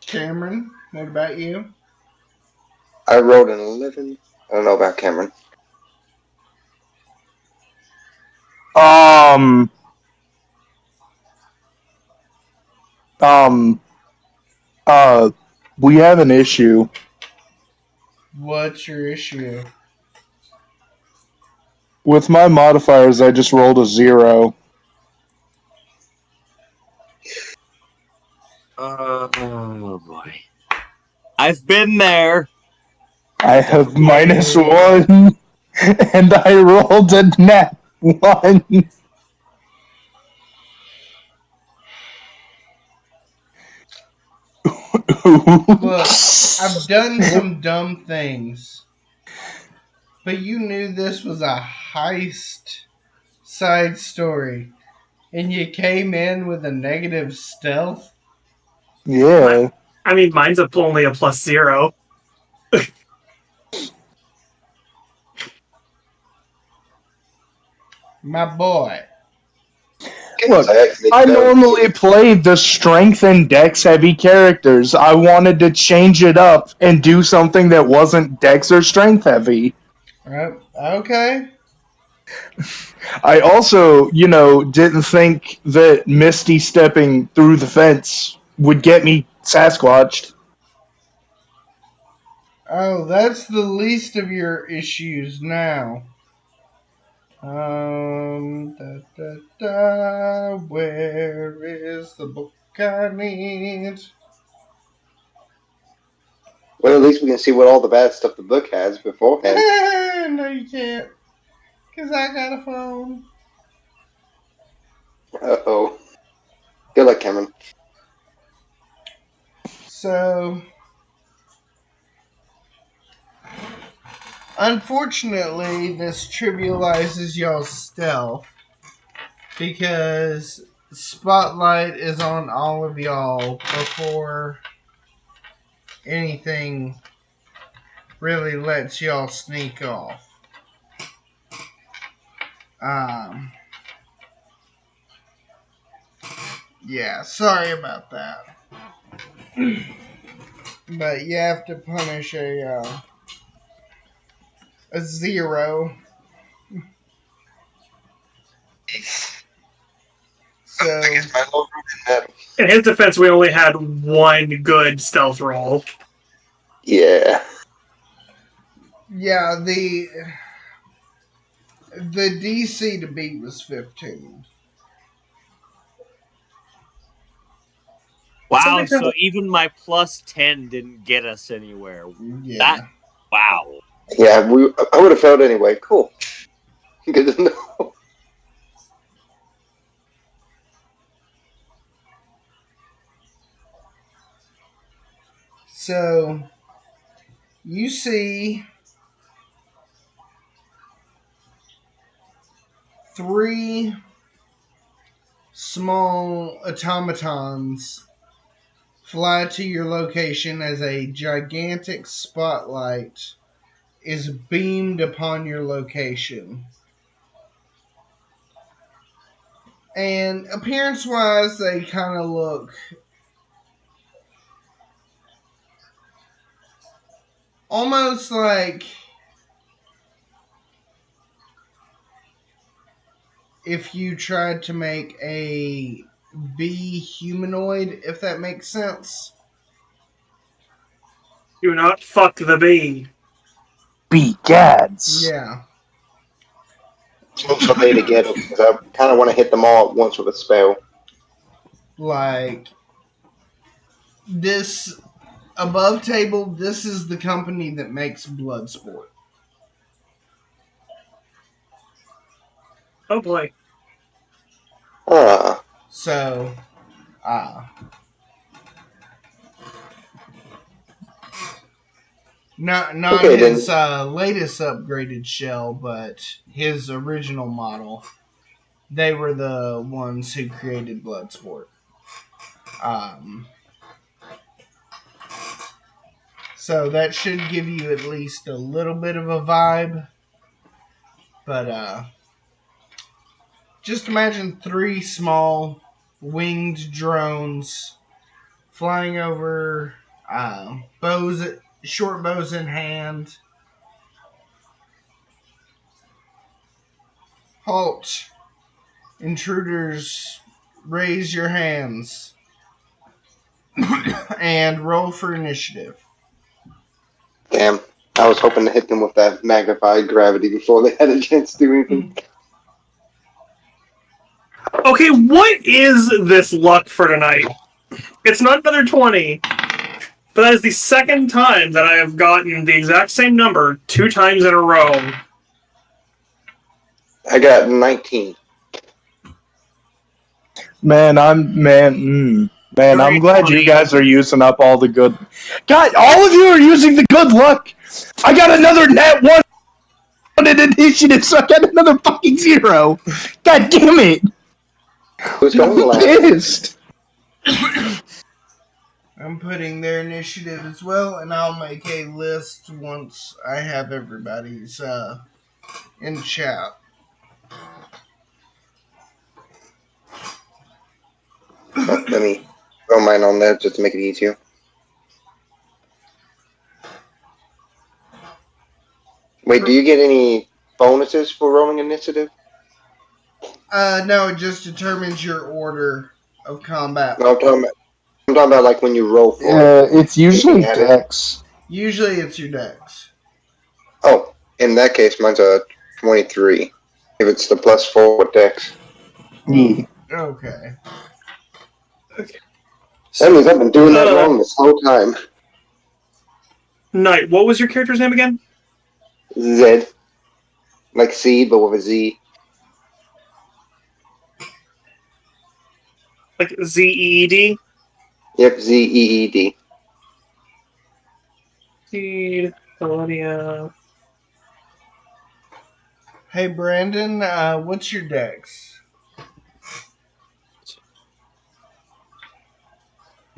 Cameron, what about you? I rolled an 11. I don't know about Cameron. Um, we have an issue. What's your issue? With my modifiers, I just rolled a 0. Oh boy. I've been there. I have -1, and I rolled a nat 1. Look, I've done some dumb things, but you knew this was a heist side story, and you came in with a negative stealth? Yeah. I mean, mine's only a +0. My boy. Look, actually I don't. normally play the strength and dex heavy characters. I wanted to change it up and do something that wasn't dex or strength heavy. Okay. I also, didn't think that Misty stepping through the fence would get me Sasquatched. Oh, that's the least of your issues now. Where is the book I need? Well, at least we can see what all the bad stuff the book has beforehand. No, you can't. Because I got a phone. Uh-oh. Good luck, Cameron. So, unfortunately, this trivializes y'all's stealth. Because Spotlight is on all of y'all before anything really lets y'all sneak off. Yeah, sorry about that. But you have to punish a 0. So In his defense, we only had one good stealth roll. yeah. yeah, the DC to beat was 15. Wow, so even my +10 didn't get us anywhere. Yeah. Wow. Yeah, I would have failed anyway. Cool. Good to know. So you see 3 small automatons fly to your location as a gigantic spotlight is beamed upon your location. And appearance wise, they kind of look almost like if you tried to make a bee humanoid, if that makes sense. Do not fuck the bee. Begads. Yeah. Smoke somebody to get them because I kind of want to hit them all at once with a spell. Like this above table, this is the company that makes Bloodsport. Oh boy. Ah. So, not Okay, his latest upgraded shell, but his original model. They were the ones who created Bloodsport. So that should give you at least a little bit of a vibe. But just imagine 3 small winged drones flying over, short bows in hand. Halt. Intruders, raise your hands. And roll for initiative. Damn. I was hoping to hit them with that magnified gravity before they had a chance to do anything. Okay, what is this luck for tonight? It's not another 20, but that is the second time that I have gotten the exact same number 2 times in a row. I got 19. Man, I'm glad you guys are using up all the good. God, all of you are using the good luck. I got another net one in initiative, so I got another fucking 0. God damn it! Who's going I'm last? pissed. I'm putting their initiative as well, and I'll make a list once I have everybody's in chat. Let me throw mine on there just to make it easier. Wait, do you get any bonuses for rolling initiative? No, it just determines your order of combat. No, I'm talking about like when you roll for it. It's usually Anything added? Dex. Usually it's your dex. Oh, in that case, mine's a 23. If it's the +4 with Dex. Yeah. Okay. That means I've been doing that wrong this whole time. Knight, what was your character's name again? Z. Like seed, but with a Z. Like Z-E-E-D? Yep, Z-E-E-D. Seed, Colonia. Hey, Brandon, what's your dex?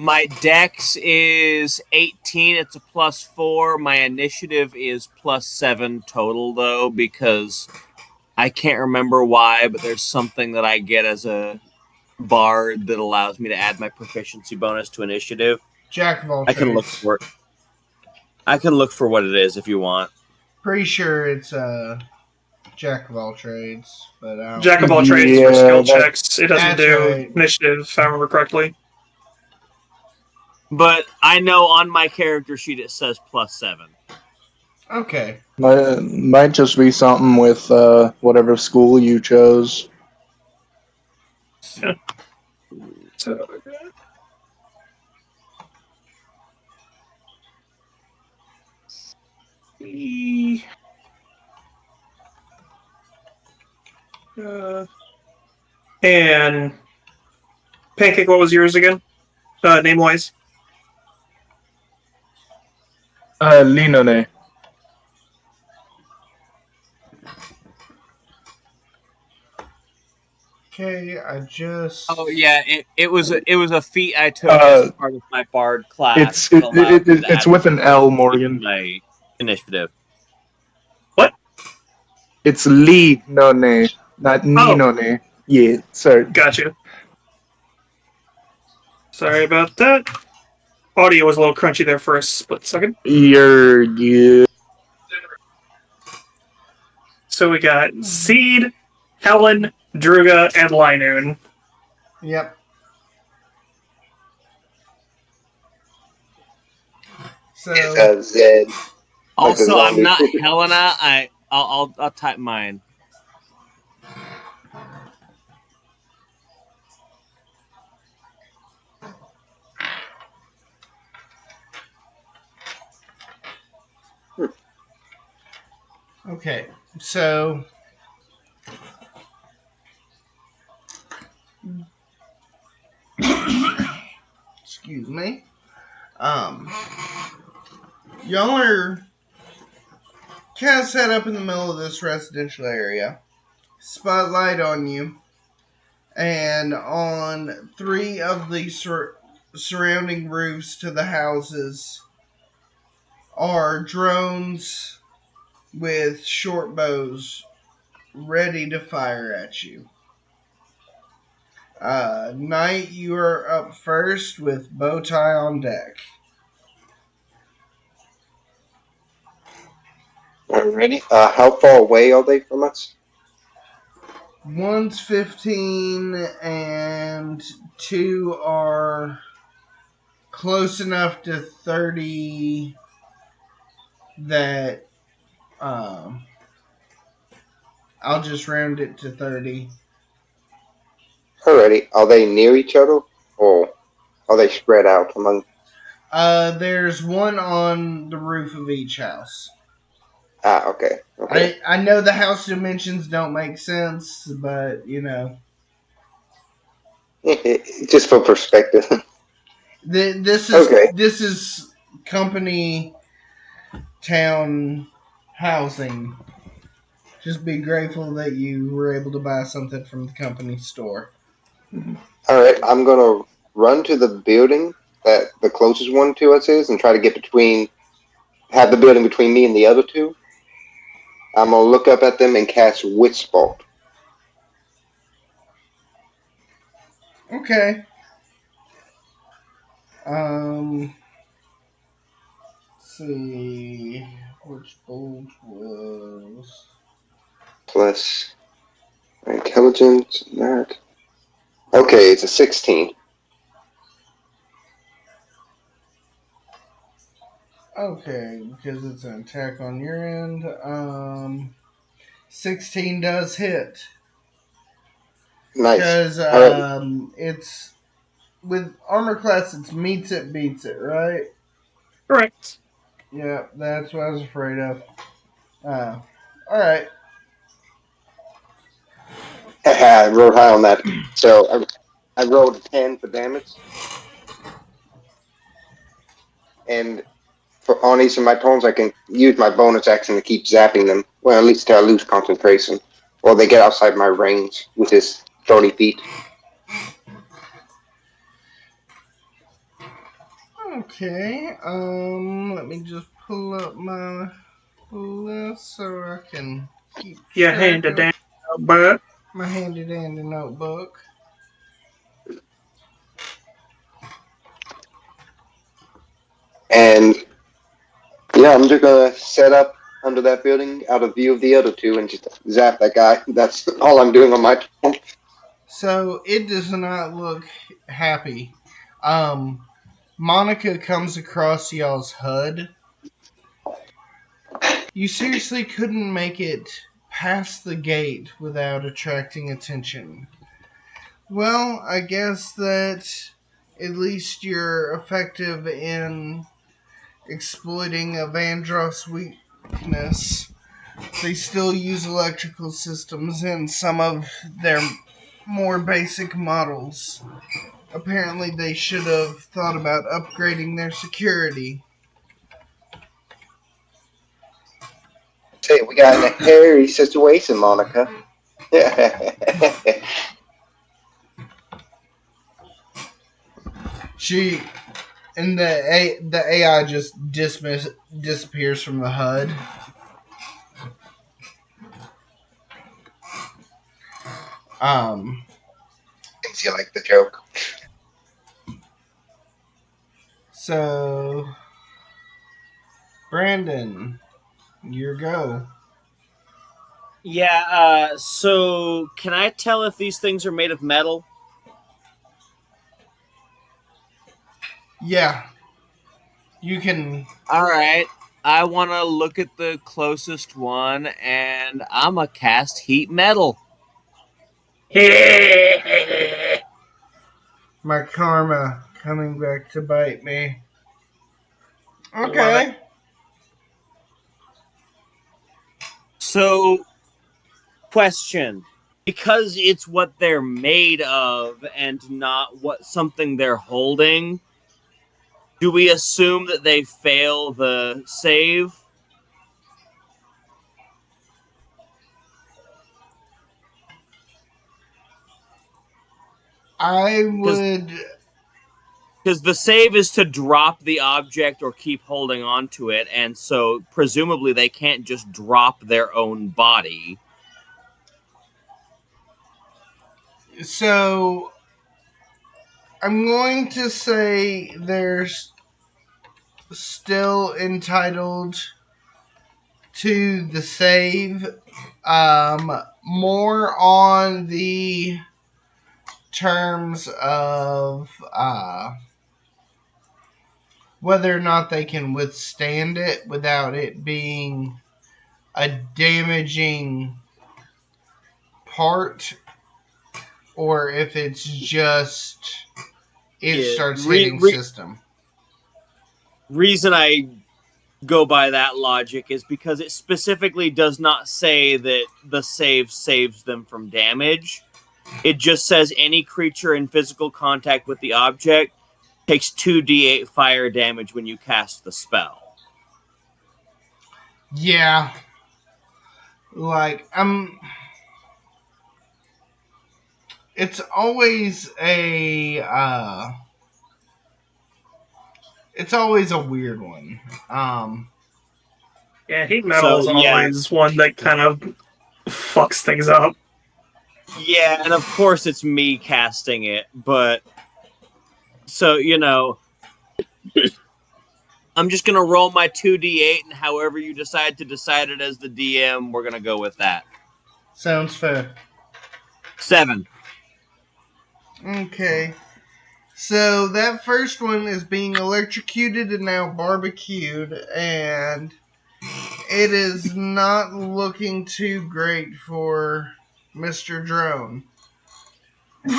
My dex is 18. It's a +4. My initiative is +7 total, though, because I can't remember why, but there's something that I get as a bard that allows me to add my proficiency bonus to initiative. Jack of all I can look trades. for it. I can look for what it is if you want. Pretty sure it's Jack of all trades, but I don't Jack of all trades Yeah, for skill that- checks. It doesn't That's do right. initiative, if I remember correctly. But I know on my character sheet it says +7. Okay. Might just be something with whatever school you chose. So, and Pancake, what was yours again? Name wise? Linone. Okay, I just. Oh yeah, it was a feat I took as part of my bard class. It's that allows me to it's add with an L, proficiency to Morgan. my initiative. It's Linone, not Ninone. Yeah, sorry. Gotcha. Sorry about that. Audio was a little crunchy there for a split second. You're good. So we got Seed, Helen, Druga, and Linoon. Yep. So It's Z. Also, Like the I'm not zombie. Helena. I'll type mine. okay, so excuse me. Y'all are kind of set up in the middle of this residential area. Spotlight on you, and on 3 of the surrounding roofs to the houses are drones with short bows ready to fire at you. Knight, you are up first with Bowtie on deck. Alrighty. How far away are they from us? One's 15 and 2 are close enough to 30 that I'll just round it to 30. Alrighty. Are they near each other, or are they spread out among? There's one on the roof of each house. Ah, okay. Okay. I know the house dimensions don't make sense, but Just for perspective. this Okay. is company town housing. Just be grateful that you were able to buy something from the company store. Alright, I'm gonna run to the building that the closest one to us is and try to have the building between me and the other two. I'm gonna look up at them and cast Witch Bolt. Okay. Let's see which bolt was. Plus my intelligence, that. Okay, it's a 16. Okay, because it's an attack on your end. 16 does hit. Nice. Because Alright. it's with armor class, it's meets it, beats it, right? Correct. Yeah, that's what I was afraid of. Alright. I rolled high on that. So I rolled a 10 for damage. And on each of my turns, I can use my bonus action to keep zapping them. Well, at least till I lose concentration. Or they get outside my range, which is 30 feet. Okay, let me just pull up my list so I can keep Yeah, track hand it of down, but my handy dandy notebook. And yeah, I'm just gonna set up under that building out of view of the other two and just zap that guy. That's all I'm doing on my turn. So it does not look happy. Monica comes across y'all's HUD. You seriously couldn't make it past the gate without attracting attention. Well, I guess that at least you're effective in exploiting a Vandross weakness. They still use electrical systems in some of their more basic models. Apparently, they should have thought about upgrading their security. Say, we got in a hairy situation, Monica. She and the AI just disappears from the HUD. Thinks you like the joke. So Brandon, your go. Yeah, so can I tell if these things are made of metal? Yeah, you can. Alright. I want to look at the closest one, and I'm going to cast Heat Metal. My karma coming back to bite me. Love Okay. So, question. Because it's what they're made of and not what something they're holding, do we assume that they fail the save? I would. Because the save is to drop the object or keep holding on to it, and so presumably they can't just drop their own body. So I'm going to say there's still entitled to the save. More on the terms of whether or not they can withstand it without it being a damaging part, or if it's just it Yeah, starts hitting system. Reason I go by that logic is because it specifically does not say that the save saves them from damage. It just says any creature in physical contact with the object takes 2d8 fire damage when you cast the spell. Yeah. Like, it's always a it's always a weird one. Yeah, heat metal is always one that kind of fucks things up. Yeah, and of course it's me casting it, but so, I'm just gonna roll my 2d8, and however you decide to decide it as the DM, we're gonna go with that. Sounds fair. 7. Okay. So that first one is being electrocuted and now barbecued, and it is not looking too great for Mr. Drone.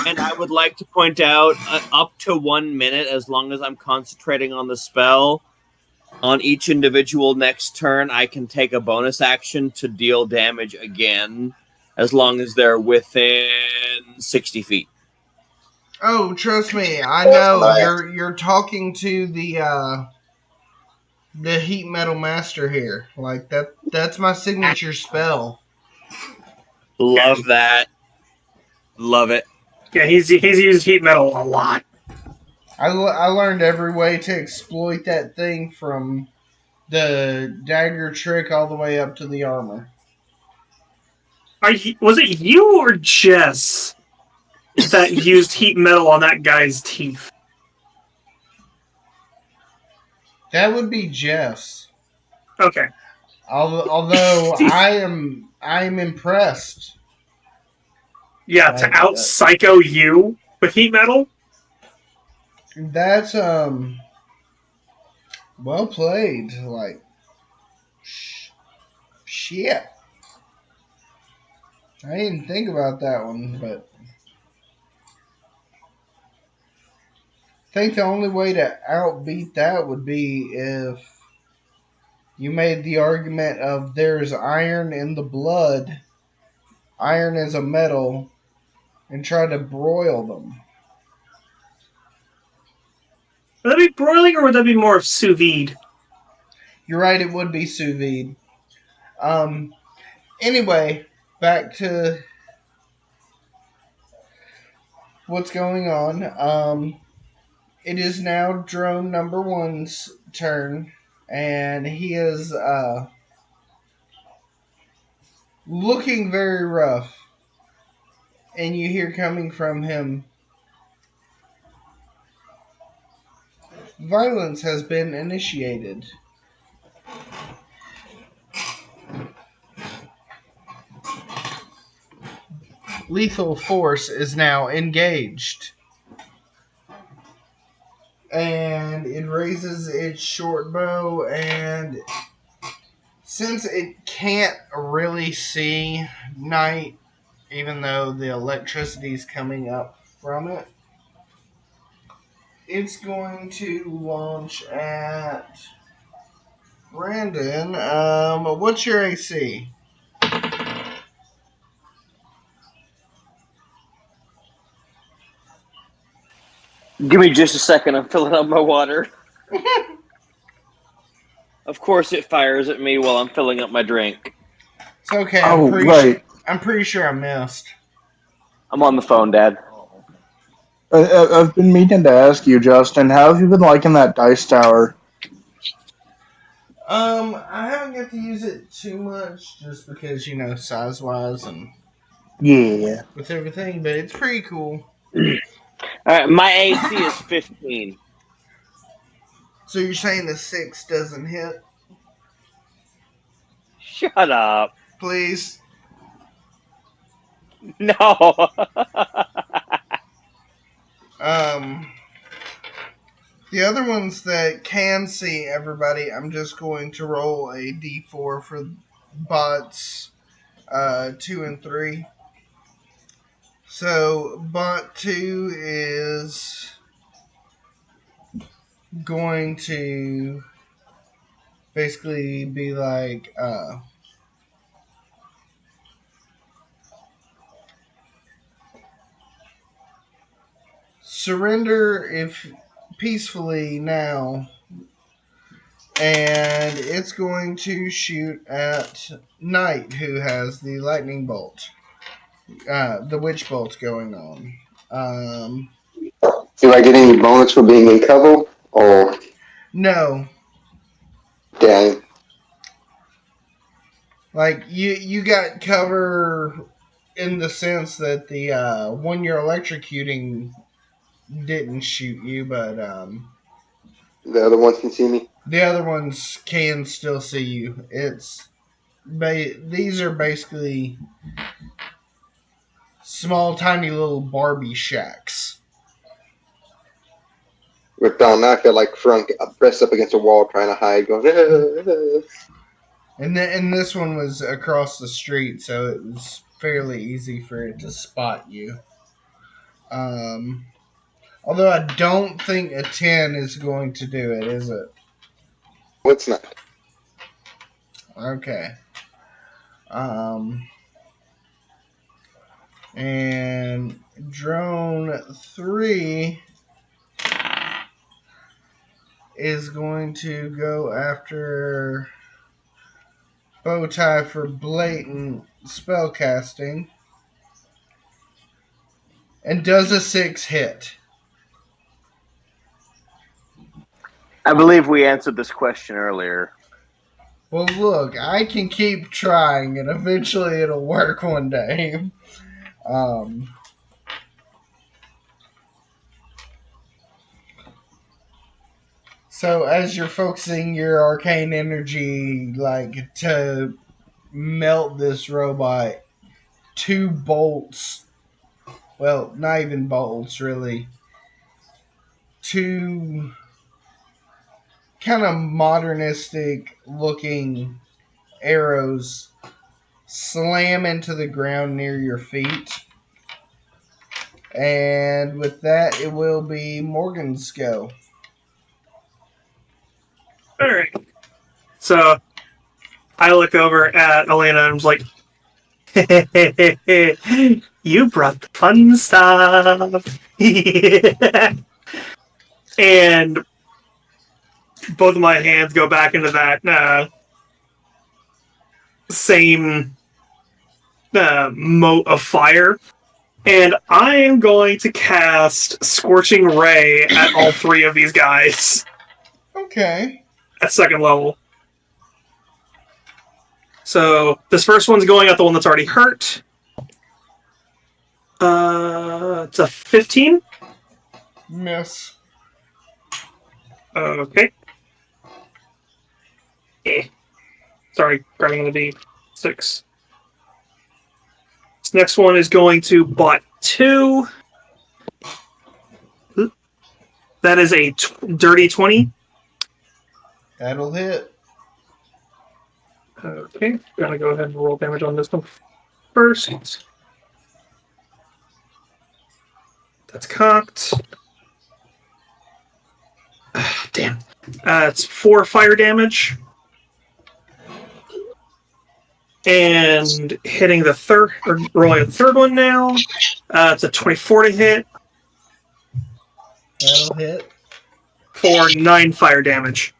And I would like to point out, up to 1 minute, as long as I'm concentrating on the spell, on each individual next turn, I can take a bonus action to deal damage again, as long as they're within 60 feet. Oh, trust me, I know you're talking to the heat metal master here. Like that's my signature spell. Love that. Love it. Yeah, he's used heat metal a lot. I learned every way to exploit that thing, from the dagger trick all the way up to the armor. Was it you or Jess that used heat metal on that guy's teeth? That would be Jeff's. Okay. Although I'm impressed. Yeah, to out psycho you with heat metal? That's well played. Like shit. I didn't think about that one, but I think the only way to outbeat that would be if you made the argument of there's iron in the blood, iron is a metal, and try to broil them. Would that be broiling, or would that be more of sous vide? You're right, it would be sous vide. Anyway, back to what's going on. It is now drone number one's turn, and he is looking very rough. And you hear coming from him, violence has been initiated. Lethal force is now engaged. And it raises its short bow, and since it can't really see night, even though the electricity is coming up from it, it's going to launch at Brandon. What's your AC? Give me just a second. I'm filling up my water. Of course, it fires at me while I'm filling up my drink. It's okay. I'm pretty sure I missed. I'm on the phone, Dad. I've been meaning to ask you, Justin, how have you been liking that dice tower? I haven't got to use it too much, just because, size wise and Yeah. with everything, but it's pretty cool. Alright, my AC is 15. So you're saying the 6 doesn't hit? Shut up. Please. No. The other ones that can see everybody, I'm just going to roll a d4 for bots 2 and 3. So bot 2 is going to basically be like surrender if peacefully now, and it's going to shoot at Knight, who has the lightning bolt, the witch bolt going on. Do I get any bonus for being in cover? Or No, dang, like you got cover in the sense that the one you're electrocuting didn't shoot you, but the other ones can see me? the other ones can still see you. These are basically small, tiny little Barbie shacks. With Don, I feel like Frank pressed up against a wall trying to hide, going, And this one was across the street, so it was fairly easy for it to spot you. Although I don't think a 10 is going to do it, is it? What's not? Okay. And drone 3 is going to go after Bowtie for blatant spellcasting. And does a 6 hit? I believe we answered this question earlier. Well, look, I can keep trying, and eventually it'll work one day. So as you're focusing your arcane energy, like, to melt this robot, 2 bolts, well, not even bolts, really, 2 kind of modernistic looking arrows slam into the ground near your feet. And with that, it will be Morgan's go. Alright. So I look over at Elena and I'm like, you brought the fun stuff. And both of my hands go back into that same moat of fire. And I am going to cast Scorching Ray at all 3 of these guys Okay. at 2nd level. So this first one's going at the one that's already hurt. It's a 15. Miss. Okay. Sorry, grabbing the D6. This next one is going to bot 2. That is a dirty 20. That'll hit. Okay, gonna go ahead and roll damage on this one first. That's cocked. Damn. It's 4 fire damage. And hitting the third, or rolling the third one now. It's a 24 to hit That'll hit. for 9 fire damage.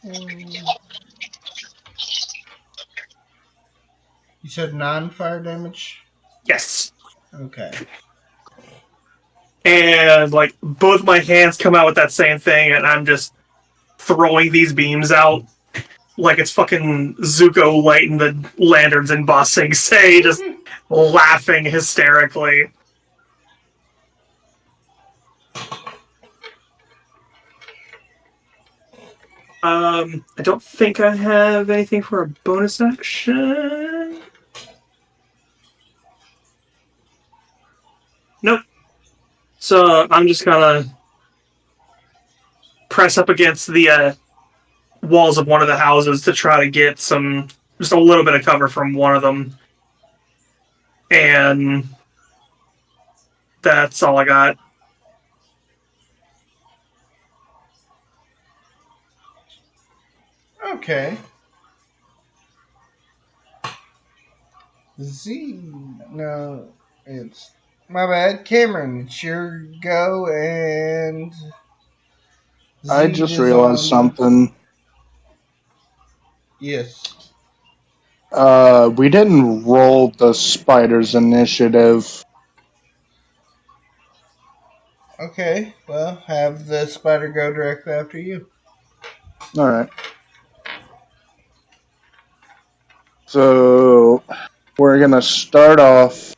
You said 9 fire damage? Yes. Okay. And, like, both my hands come out with that same thing, and I'm just throwing these beams out like it's fucking Zuko lighting the lanterns in Ba Sing Se, just laughing hysterically. I don't think I have anything for a bonus action. Nope. So I'm just gonna press up against the walls of one of the houses to try to get just a little bit of cover from one of them. And that's all I got. Okay. No, it's my bad. Cameron, it's your go, and I Z just is realized on. something. Yes. We didn't roll the spider's initiative. Okay, well, have the spider go directly after you. Alright. So, we're gonna start off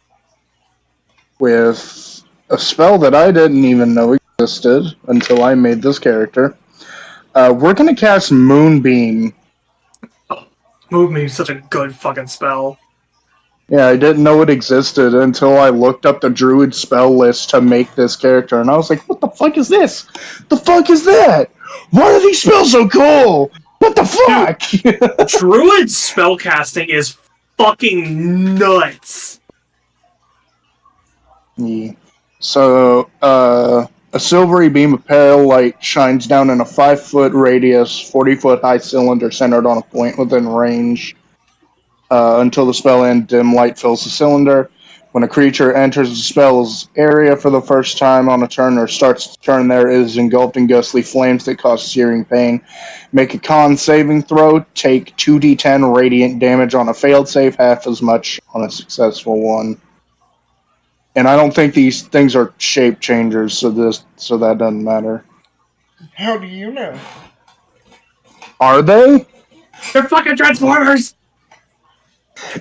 with a spell that I didn't even know existed until I made this character. We're gonna cast Moonbeam. Move me, such a good fucking spell. Yeah, I didn't know it existed until I looked up the druid spell list to make this character, and I was like, what the fuck is this? The fuck is that? Why are these spells so cool? What the fuck? Druid spellcasting is fucking nuts. Yeah. So, a silvery beam of pale light shines down in a 5-foot radius, 40-foot high cylinder centered on a point within range. Until the spell ends, dim light fills the cylinder. When a creature enters the spell's area for the first time on a turn or starts to turn there, it is engulfed in ghostly flames that cause searing pain. Make a con saving throw. Take 2d10 radiant damage on a failed save, half as much on a successful one. And I don't think these things are shape changers, so that doesn't matter. How do you know? Are they? They're fucking Transformers!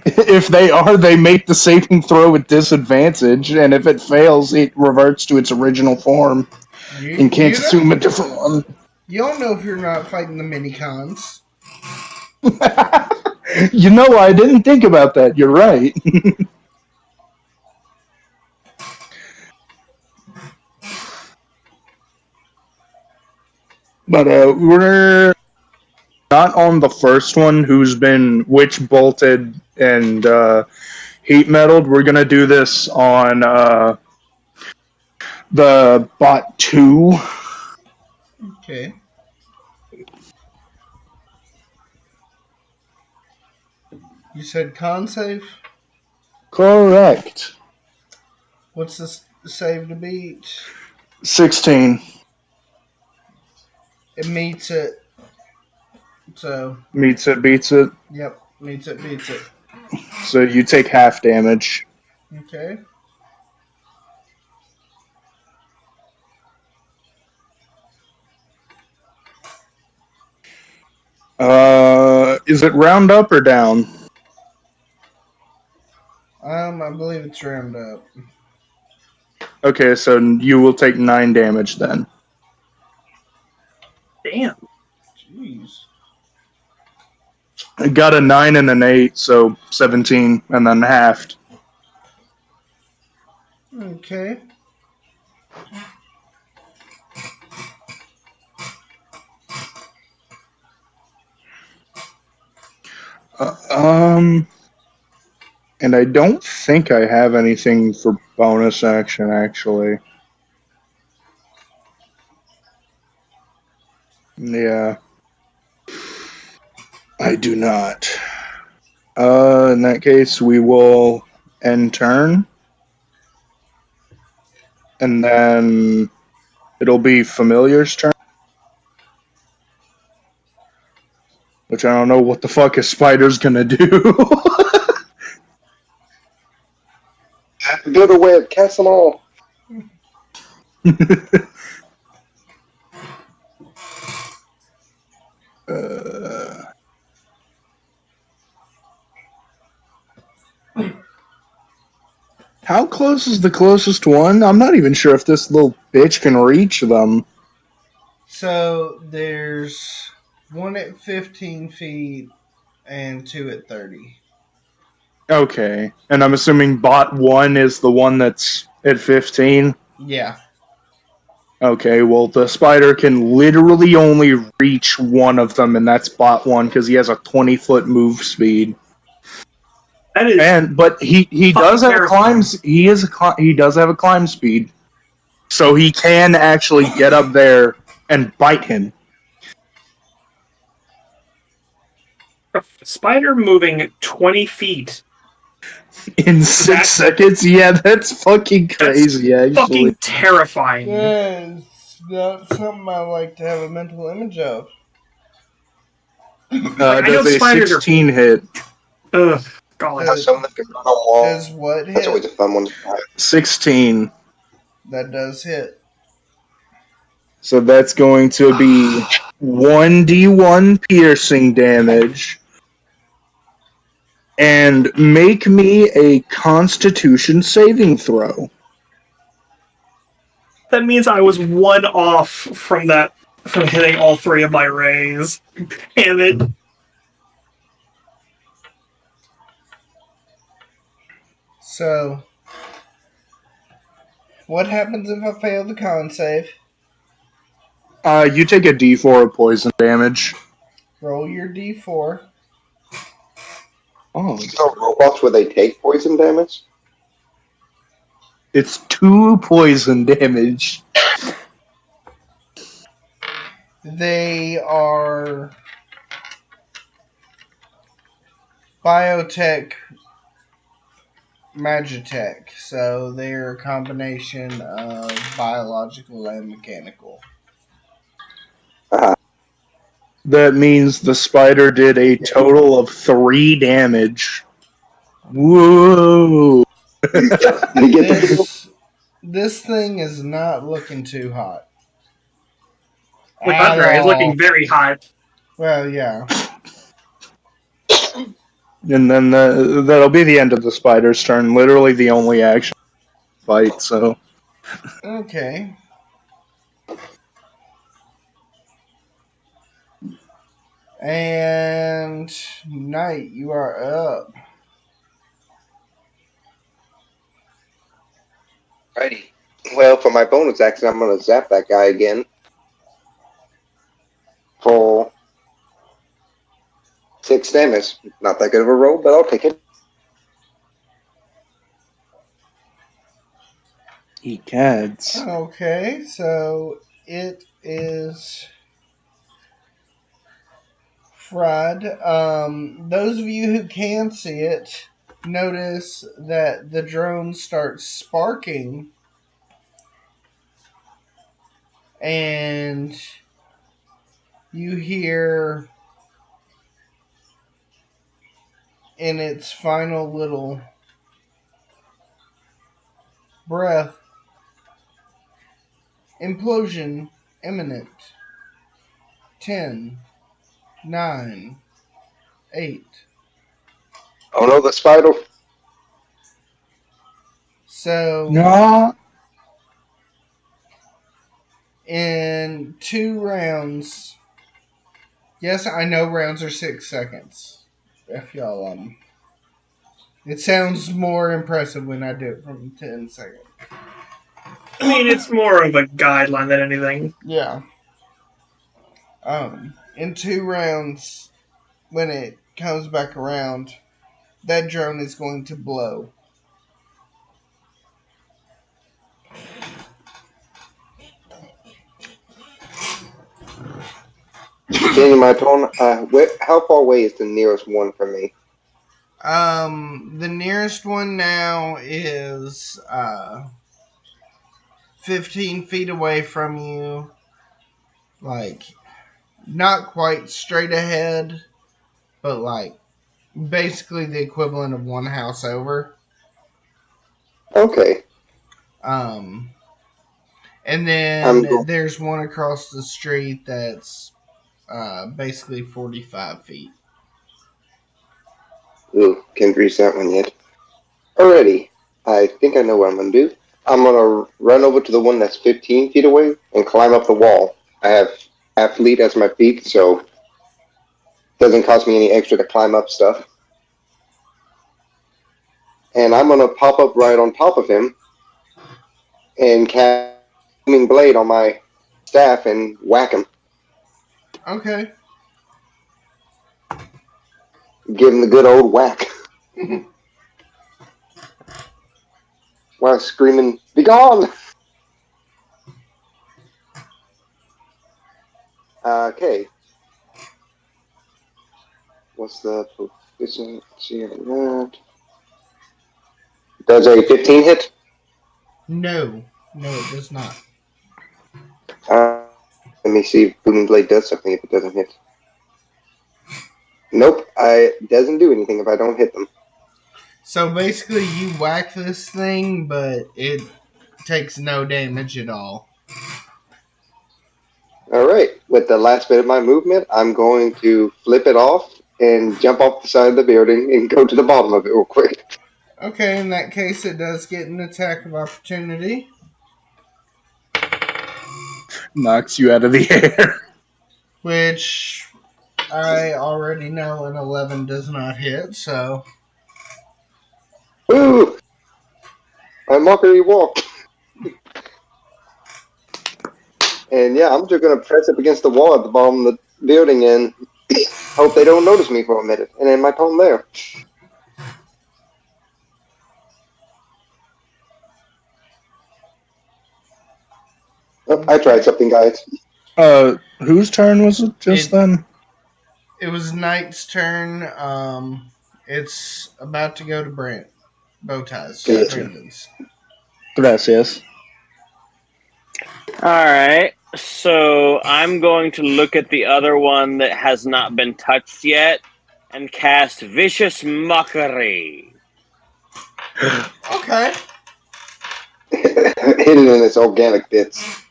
If they are, they make the saving throw with disadvantage, and if it fails, it reverts to its original form and can't assume a different one. You don't know if you're not fighting the mini-cons. You know, I didn't think about that. You're right. But we're not on the first one who's been witch bolted and heat metaled. We're gonna do this on the bot 2. Okay. You said con save? Correct. What's the save to beat? 16. It meets it. So, Meets it, beats it. yep, meets it, beats it. So you take half damage. Okay. Is it round up or down? I believe it's round up. Okay, so you will take 9 damage then. Damn. Jeez. I got a 9 and an 8, so 17, and then halved. Okay. And I don't think I have anything for bonus action, actually. Yeah. I do not. In that case, we will end turn. And then it'll be Familiar's turn. Which I don't know what the fuck a spider's gonna do. Build a web, cast them all. uh, how close is the closest one? I'm not even sure if this little bitch can reach them. So, there's one at 15 feet and two at 30. Okay. And I'm assuming bot 1 is the one that's at 15? Yeah. Okay, well, the spider can literally only reach one of them, and that's bot one because he has a 20-foot move speed. That is But he does fucking have terrifying. he does have a climb speed, so he can actually get up there and bite him. A spider moving 20 feet. In 6 That- seconds? Yeah, that's fucking crazy, actually. Fucking terrifying. It's not something I like to have a mental image of. I know Does a spiders are- 16 hit. Ugh, God. How some of them can run on walls. Does what That's always hit? a fun one. 16. That does hit. So that's going to be 1d1 piercing damage. And make me a Constitution saving throw. That means I was one off from hitting all 3 of my rays. Damn it. So, what happens if I fail the con save? You take a d4 of poison damage. Roll your d4. Oh, So robots where they take poison damage? it's 2 poison damage. They are biotech magitech, so they're a combination of biological and mechanical. That means the spider did a total of 3 damage. Whoa! They get the This thing is not looking too hot. The At contrary is all. looking very hot. Well, yeah. And then that'll be the end of the spider's turn. Literally the only action fight, so. Okay. And Knight, you are up. Righty. Well, for my bonus action, I'm going to zap that guy again. For 6 damage. Not that good of a roll, but I'll take it. Egads. Okay, so it is fried. Those of you who can see it notice that the drone starts sparking, and you hear in its final little breath, implosion imminent. 10, 9, 8. Oh no, the spider. So, No. in 2 rounds, yes, I know rounds are 6 seconds. If y'all, it sounds more impressive when I do it from 10 seconds. I mean, it's more of a guideline than anything. Yeah. In 2 rounds, when it comes back around, that drone is going to blow. Changing my tone. How far away is the nearest one from me? The nearest one now is 15 feet away from you. Like, not quite straight ahead, but like basically the equivalent of one house over. Okay. And I'm then go- there's one across the street that's basically 45 feet. Ooh, can't reach that one yet. Alrighty. I think I know what I'm going to do. I'm going to run over to the one that's 15 feet away and climb up the wall. I have athlete as my feet, so it doesn't cost me any extra to climb up stuff. And I'm going to pop up right on top of him and cast booming blade on my staff and whack him. Okay. Give him the good old whack. While screaming, "Be gone!" Okay. What's the proficiency on that? Does a 15 hit? No, it does not. Let me see if Booming Blade does something if it doesn't hit. Nope, it doesn't do anything if I don't hit them. So basically, you whack this thing, but it takes no damage at all. Alright, with the last bit of my movement, I'm going to flip it off and jump off the side of the building and go to the bottom of it real quick. Okay, in that case, it does get an attack of opportunity. Knocks you out of the air. Which I already know an 11 does not hit, so. Ooh! My mockery walk. And yeah, I'm just going to press up against the wall at the bottom of the building and hope they don't notice me for a minute. And then my turn there. Oh, I tried something, guys. Whose turn was it just then? It was Knight's turn. It's about to go to Brent. Bowties. Gotcha. Brendan's. Gracias. Alright, so I'm going to look at the other one that has not been touched yet and cast Vicious Mockery. Okay. Hidden in its organic bits.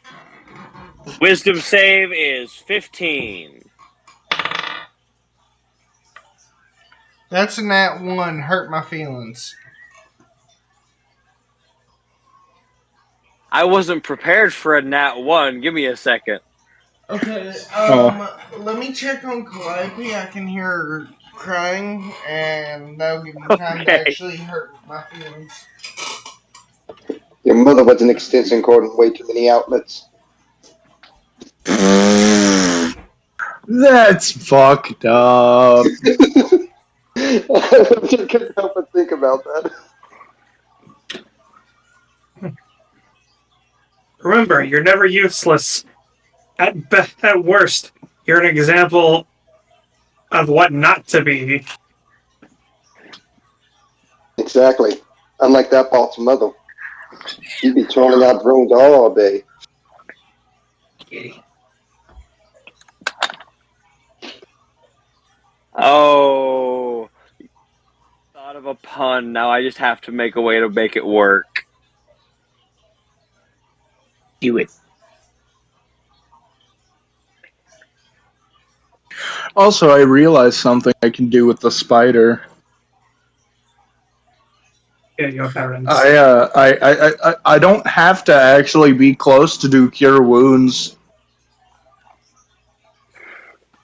Wisdom save is 15. That's a nat 1. Hurt my feelings. I wasn't prepared for a nat 1. Give me a second. Okay, let me check on Calliope. I can hear her crying, and that'll give me time to Okay. actually hurt my feelings. Your mother was an extension cord and way too many outlets. That's fucked up. I just couldn't help but think about that. Remember, you're never useless. At worst, you're an example of what not to be. Exactly. Unlike that false mother. She'd be trolling out drones all day. Oh. Thought of a pun. Now I just have to make a way to make it work. Do it. Also, I realized something I can do with the spider. Yeah, your parents. I don't have to actually be close to do cure wounds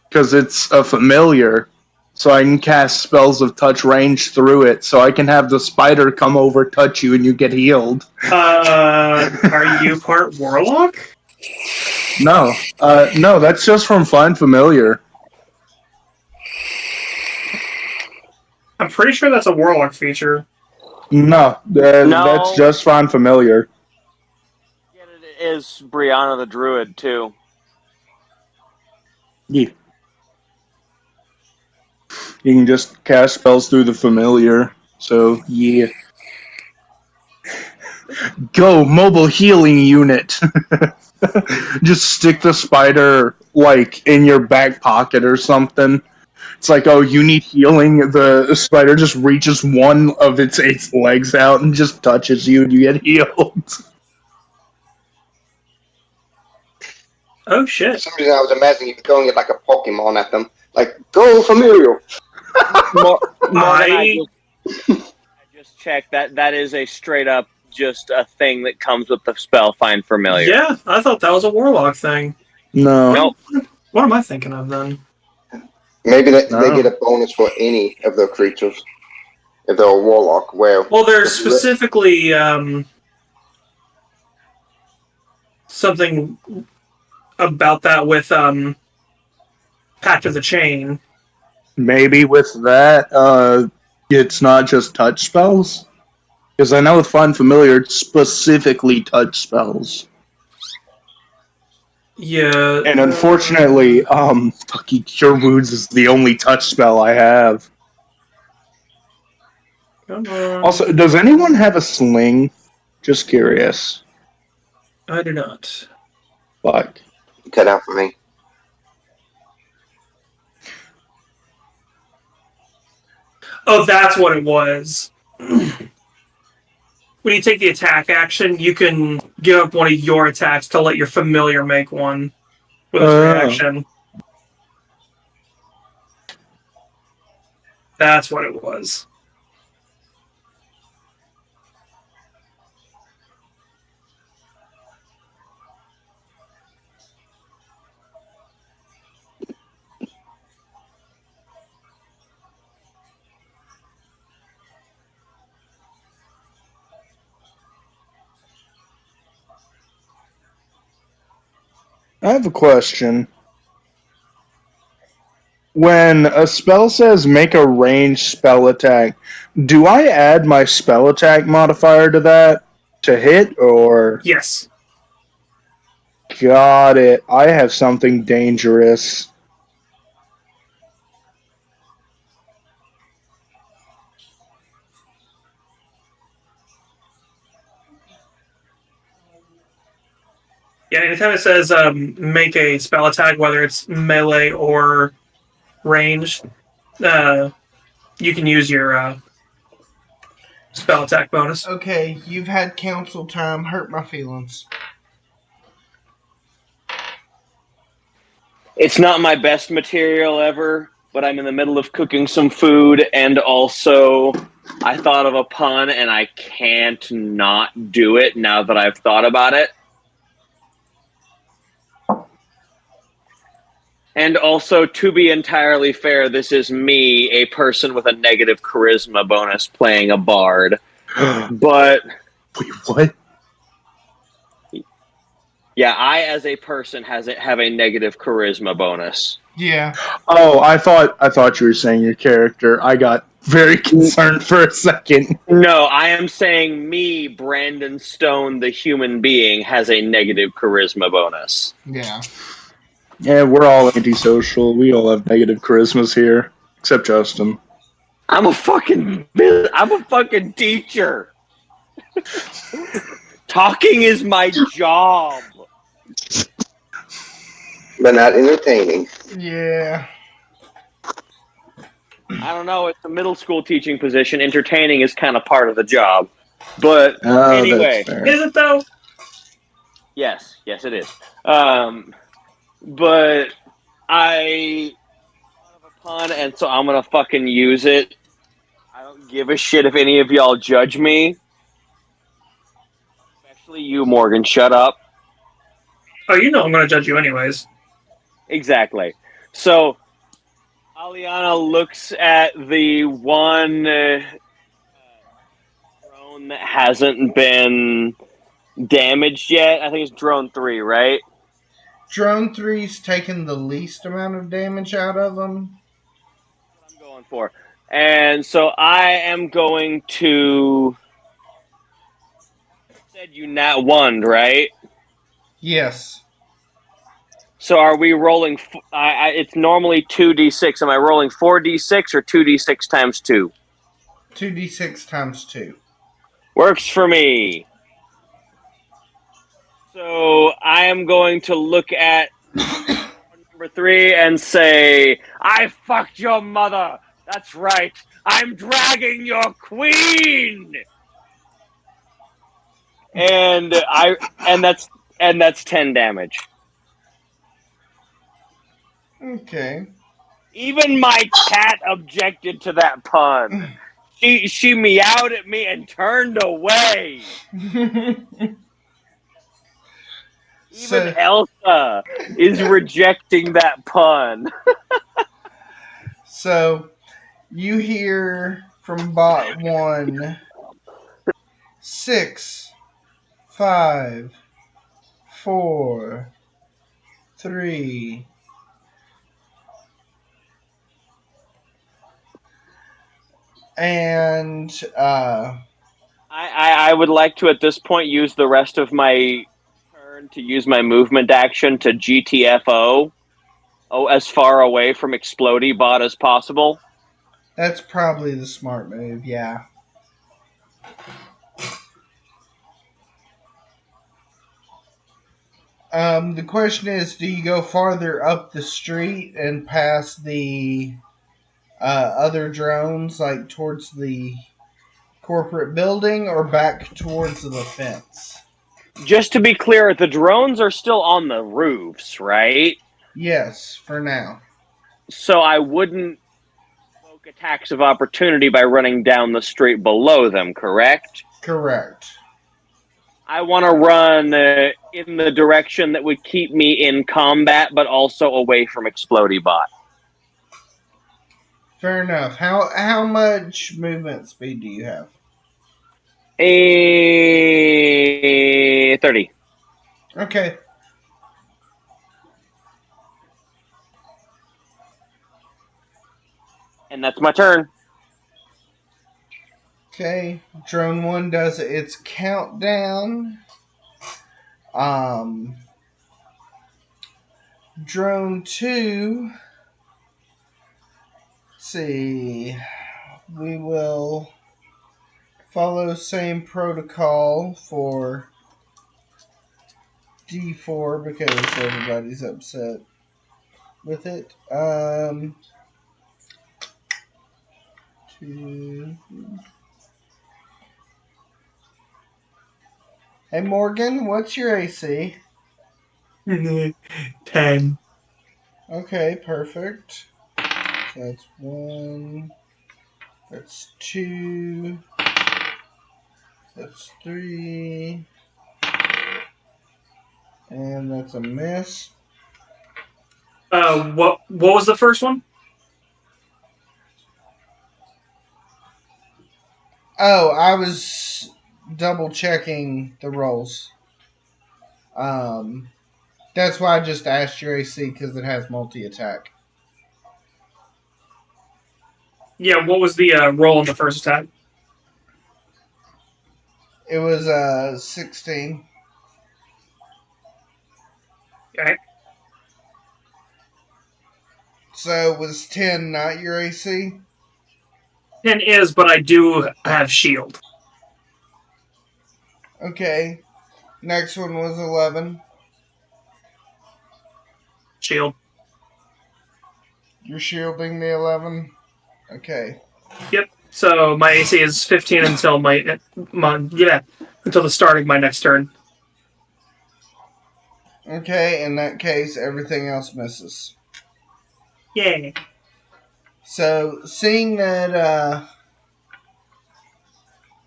because it's a familiar, so I can cast spells of touch range through it. So I can have the spider come over, touch you, and you get healed. Are you part warlock? No, that's just from Find Familiar. I'm pretty sure that's a warlock feature. No, No. that's just Find Familiar. Yeah, it is Brianna the Druid, too. Yeah. You can just cast spells through the familiar. So, yeah. Go, mobile healing unit. Just stick the spider, like, in your back pocket or something. It's like, oh, you need healing. The spider just reaches one of its 8 legs out and just touches you and you get healed. Oh For shit. some reason, I was imagining you throwing it like a Pokemon at them. Like, go familiar! Morgan, I just checked that is a straight up just a thing that comes with the spell Find Familiar. Yeah, I thought that was a warlock thing. No. Nope. What am I thinking of then? Maybe they No. get a bonus for any of their creatures. If they're a warlock, well... Well, there's specifically something about that with Pact of the Chain. Maybe with that, it's not just touch spells? Because I know with Find Familiar, it's specifically touch spells. Yeah. And unfortunately, fucking Cure Wounds is the only touch spell I have. Come on. Also, does anyone have a sling? Just curious. I do not. Fuck. Cut out for me. Oh, that's what it was. When you take the attack action, you can give up one of your attacks to let your familiar make one with its reaction. That's what it was. I have a question. When a spell says make a ranged spell attack, do I add my spell attack modifier to that to hit, or? Yes. Got it. I have something dangerous. Yeah, anytime it says make a spell attack, whether it's melee or ranged, you can use your spell attack bonus. Okay, you've had council time. Hurt my feelings. It's not my best material ever, but I'm in the middle of cooking some food, and also I thought of a pun, and I can't not do it now that I've thought about it. And also, to be entirely fair, this is me, a person with a negative charisma bonus, playing a bard. But Wait, what? yeah, I, as a person, have a negative charisma bonus. Yeah. Oh, I thought you were saying your character. I got very concerned for a second. No, I am saying me, Brandon Stone, the human being, has a negative charisma bonus. Yeah. Yeah, we're all antisocial. We all have negative charismas here, except Justin. I'm a fucking teacher. Talking is my job. But not entertaining. Yeah. I don't know. It's a middle school teaching position. Entertaining is kind of part of the job. But Oh, anyway. that's fair. Is it though? Yes, it is. But I thought of a pun, and so I'm gonna fucking use it. I don't give a shit if any of y'all judge me. Especially you, Morgan. Shut up. Oh, you know I'm going to judge you anyways. Exactly. So, Aliana looks at the one drone that hasn't been damaged yet. I think it's drone 3, right? Drone 3's taken the least amount of damage out of them. That's what I'm going for. And so I am going to... You said you nat 1, right? Yes. So are we rolling... it's normally 2d6. Am I rolling 4d6 or 2d6 times 2? 2d6 times 2. Works for me. So I am going to look at number 3 and say, I fucked your mother. That's right. I'm dragging your queen. And that's 10 damage. Okay. Even my cat objected to that pun. She meowed at me and turned away. Even Elsa is rejecting that pun. So, you hear from bot 1, 6, 5, 4, 3. And I would like to, at this point, use the rest of my turn to use my movement action to GTFO as far away from Explodey Bot as possible. that's probably the smart move, yeah. The question is, do you go farther up the street and past the other drones, like towards the corporate building, or back towards the fence? Just to be clear, the drones are still on the roofs, right? Yes, for now. So I wouldn't provoke attacks of opportunity by running down the street below them, correct? Correct. I want to run in the direction that would keep me in combat, but also away from Explodey Bot. Fair enough. How much movement speed do you have? 30. Okay. And that's my turn. Okay. Drone 1 does its countdown. Drone 2. Let's see. We will follow same protocol for D4 because everybody's upset with it. 2. Hey Morgan, what's your AC? 10. Okay, perfect. So that's 1. That's 2. That's 3. And that's a miss. What was the first one? Oh, I was double checking the rolls. That's why I just asked your AC because it has multi-attack. Yeah, what was the roll on the first attack? It was 16. Okay. So it was 10, not your AC? 10 is, but I do have shield. Okay. Next one was 11. Shield. You're shielding the 11? Okay. Yep. So my AC is 15 until until the start of my next turn. Okay, in that case, everything else misses. Yay. So, seeing that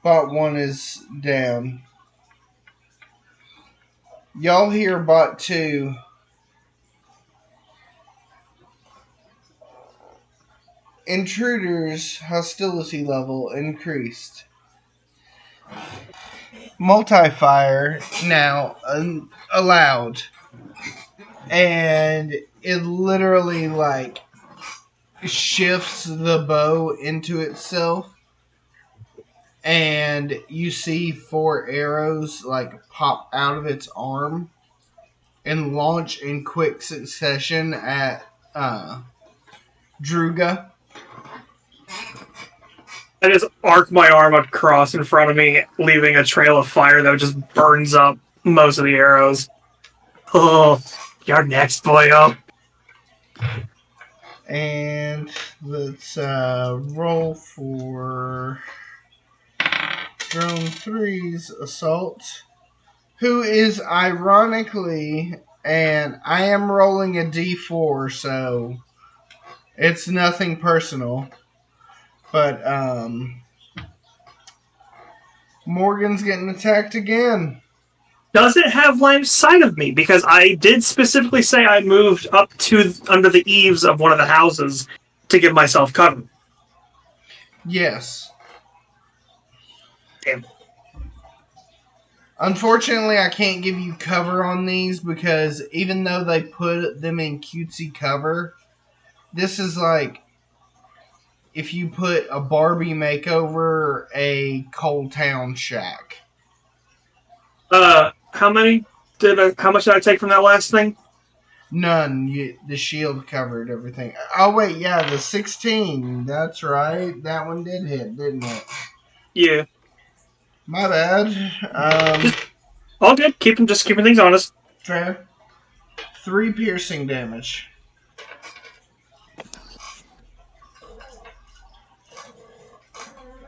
bot 1 is down, y'all hear bot 2 intruders hostility level increased. Multi-fire now allowed. And it literally like shifts the bow into itself. And you see 4 arrows like pop out of its arm and launch in quick succession at Druga. I just arc my arm across in front of me, leaving a trail of fire that just burns up most of the arrows. Oh, you're next, boy up. And let's roll for Drone 3's assault, who is ironically, and I am rolling a d4, so it's nothing personal, but Morgan's getting attacked again. Does it have line of sight of me? Because I did specifically say I moved up to under the eaves of one of the houses to give myself cover. Yes. Damn. Unfortunately, I can't give you cover on these because even though they put them in cutesy cover, this is like if you put a Barbie makeover a Coal Town shack. How much did I take from that last thing? None. The shield covered everything. Oh wait, yeah, the 16. That's right. That one did hit, didn't it? Yeah. My bad. All good. Keeping things honest. Fair. 3 piercing damage.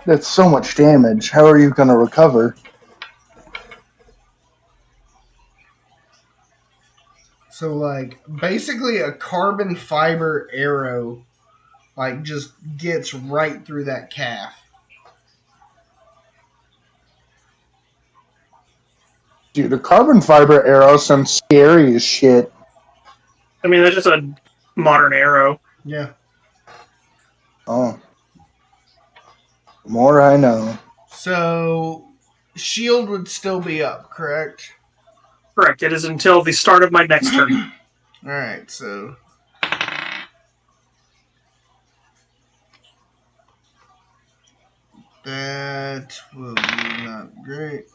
That's so much damage. How are you going to recover? So like basically a carbon fiber arrow like just gets right through that calf. Dude, a carbon fiber arrow sounds scary as shit. I mean, that's just a modern arrow. Yeah. Oh. The more I know. So shield would still be up, correct? Correct. It is until the start of my next turn. Alright, so that will be not great.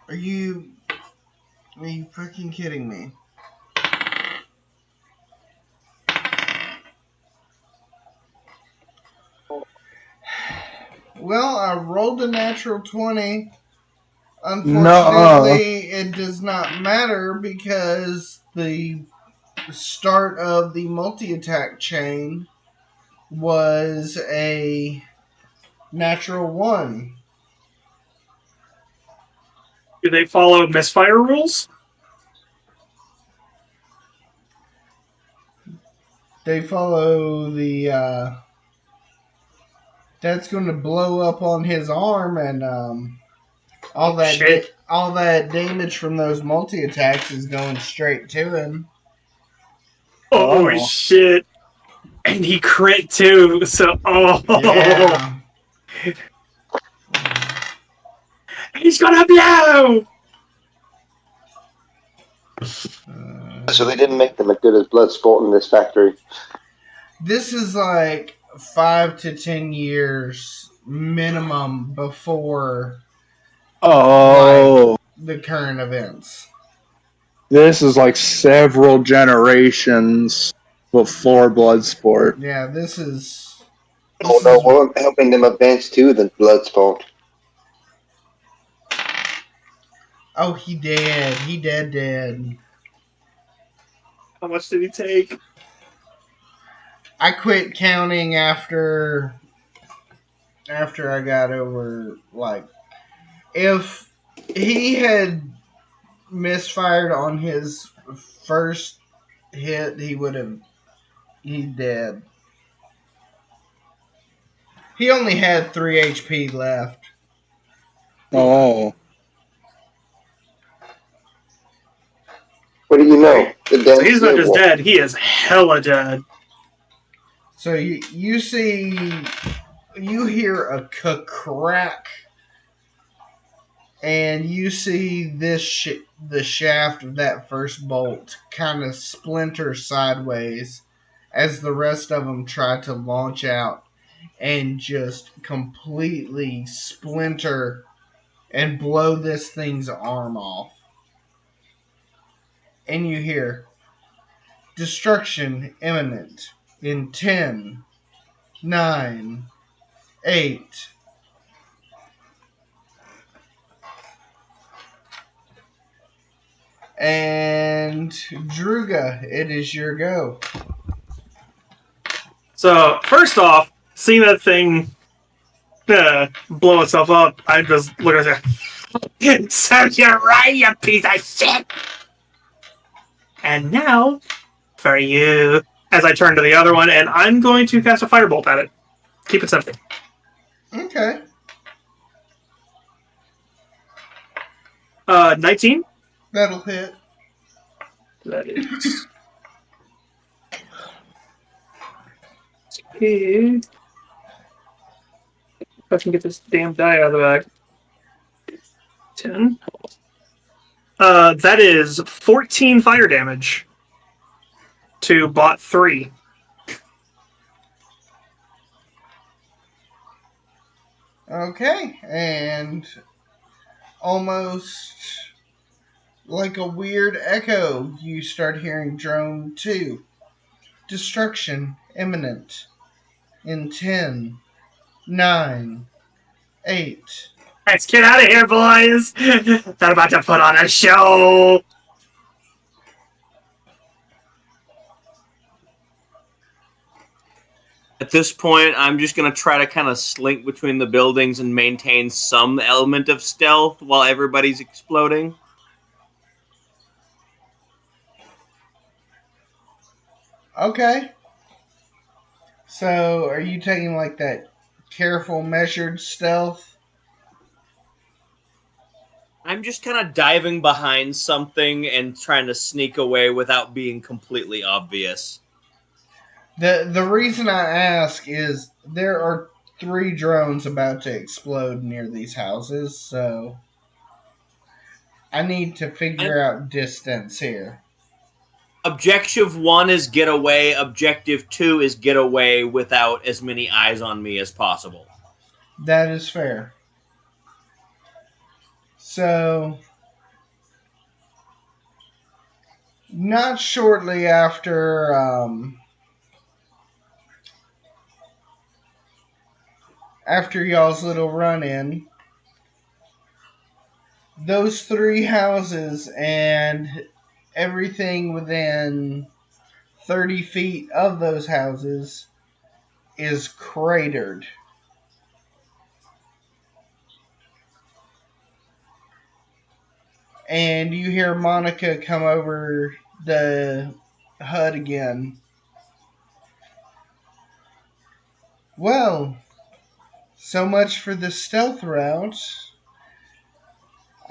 Are you fucking kidding me? Well, I rolled a natural 20. Unfortunately, it does not matter because the start of the multi-attack chain was a natural 1. Do they follow misfire rules? They follow the that's going to blow up on his arm, and all that damage from those multi attacks is going straight to him. Oh shit! And he crit too. So Yeah. He's gonna blow. So they didn't make them as good as Bloodsport in this factory. This is like 5 to 10 years minimum before the current events. This is like several generations before Bloodsport. Yeah, this is. Oh no, we're helping them advance to the Bloodsport. Oh, he dead. He dead. How much did he take? I quit counting after I got over, like, if he had misfired on his first hit, he dead. He only had 3 HP left. Oh. What do you know? So he's not just dead, he is hella dead. So you hear a crack, and you see the shaft of that first bolt kind of splinter sideways as the rest of them try to launch out and just completely splinter and blow this thing's arm off. And you hear destruction imminent in 10, 9, 8. And Druga, it is your go. So, first off, seeing that thing blow itself up, I just look at it. So you're right, you piece of shit! And now, for you, as I turn to the other one, and I'm going to cast a firebolt at it. Keep it simple. Okay. 19? That'll hit. That is. If I can get this damn die out of the bag. 10. That is 14 fire damage to bot 3. Okay, and almost like a weird echo, you start hearing drone 2. Destruction imminent. In 10, 9, 8. Let's get out of here, boys! They're about to put on a show! At this point, I'm just going to try to kind of slink between the buildings and maintain some element of stealth while everybody's exploding. Okay. So, are you taking like that careful, measured stealth? I'm just kind of diving behind something and trying to sneak away without being completely obvious. The reason I ask is there are 3 drones about to explode near these houses, so I need to figure out distance here. Objective 1 is get away. Objective 2 is get away without as many eyes on me as possible. That is fair. So, not shortly after y'all's little run-in, those 3 houses and everything within 30 feet of those houses is cratered. And you hear Monica come over the HUD again. Well, so much for the stealth route.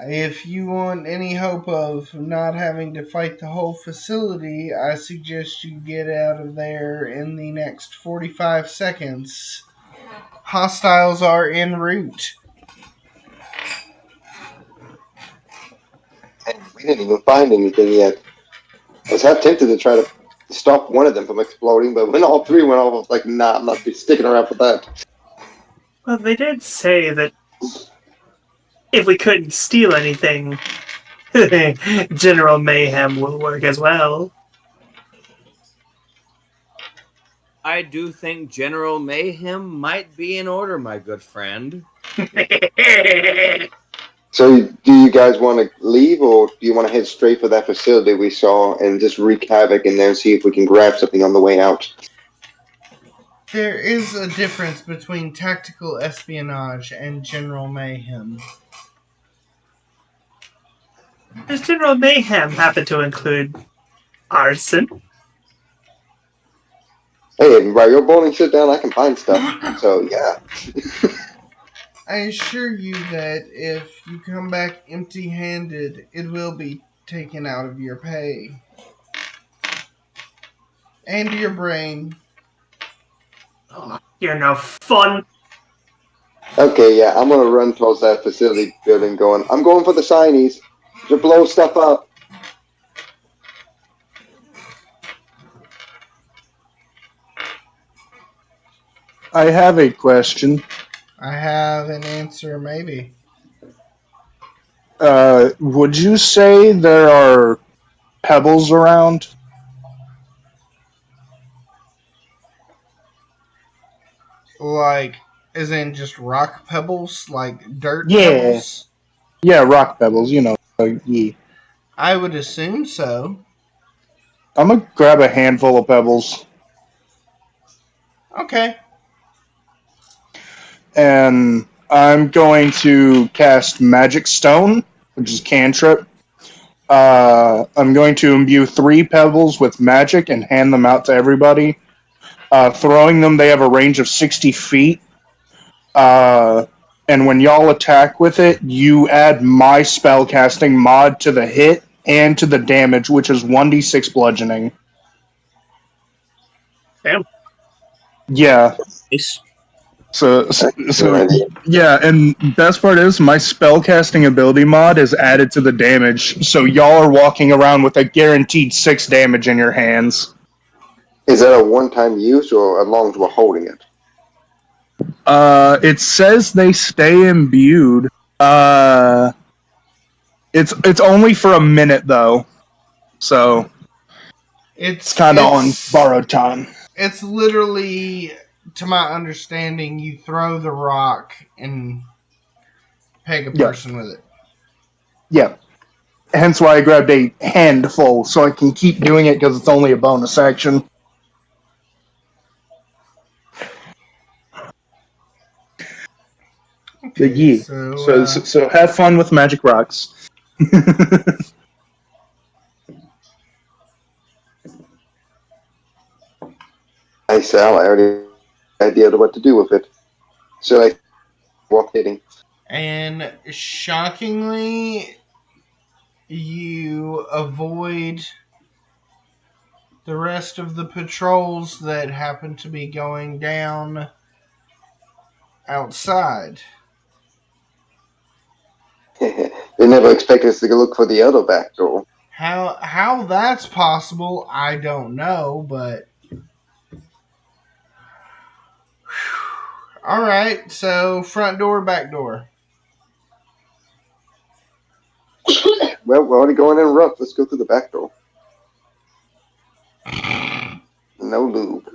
If you want any hope of not having to fight the whole facility, I suggest you get out of there in the next 45 seconds. Hostiles are en route. And we didn't even find anything yet. I was half tempted to try to stop one of them from exploding, but when all 3 went off, I was like, nah, I'm not sticking around for that. Well, they did say that if we couldn't steal anything, General Mayhem will work as well. I do think General Mayhem might be in order, my good friend. So, do you guys want to leave, or do you want to head straight for that facility we saw and just wreak havoc and then see if we can grab something on the way out? There is a difference between tactical espionage and General Mayhem. Does General Mayhem happen to include arson? Hey, while you're boiling shit down, I can find stuff. So, yeah. I assure you that if you come back empty-handed, it will be taken out of your pay. And your brain. Oh, you're no fun. Okay, yeah, I'm gonna run towards that facility building going, I'm going for the signies to blow stuff up. I have a question. I have an answer, maybe. Would you say there are pebbles around? Like, as in just rock pebbles? Like dirt Yeah. pebbles? Yeah, rock pebbles, yeah. I would assume so. I'm gonna grab a handful of pebbles. Okay. And I'm going to cast Magic Stone, which is cantrip. I'm going to imbue 3 pebbles with magic and hand them out to everybody. Throwing them, they have a range of 60 feet. And when y'all attack with it, you add my spellcasting mod to the hit and to the damage, which is 1d6 bludgeoning. Damn. Yeah. Nice. So Right. yeah, and best part is my spellcasting ability mod is added to the damage, so y'all are walking around with a guaranteed 6 damage in your hands. Is that a one-time use or as long as we're holding it? It says they stay imbued. It's only for a minute though, so it's kind of on borrowed time. It's literally, to my understanding, you throw the rock and peg a Yeah. person with it. Yeah. Hence why I grabbed a handful, so I can keep doing it because it's only a bonus action. Okay, Yeah. So have fun with magic rocks. Nice, Sal. I already have an idea of what to do with it. So I walk hitting. and shockingly, you avoid the rest of the patrols that happen to be going down outside. They never expect us to go look for the other back door. How that's possible, I don't know, but all right. So front door, back door. Well, we're already going in rough. Let's go through the back door. No lube.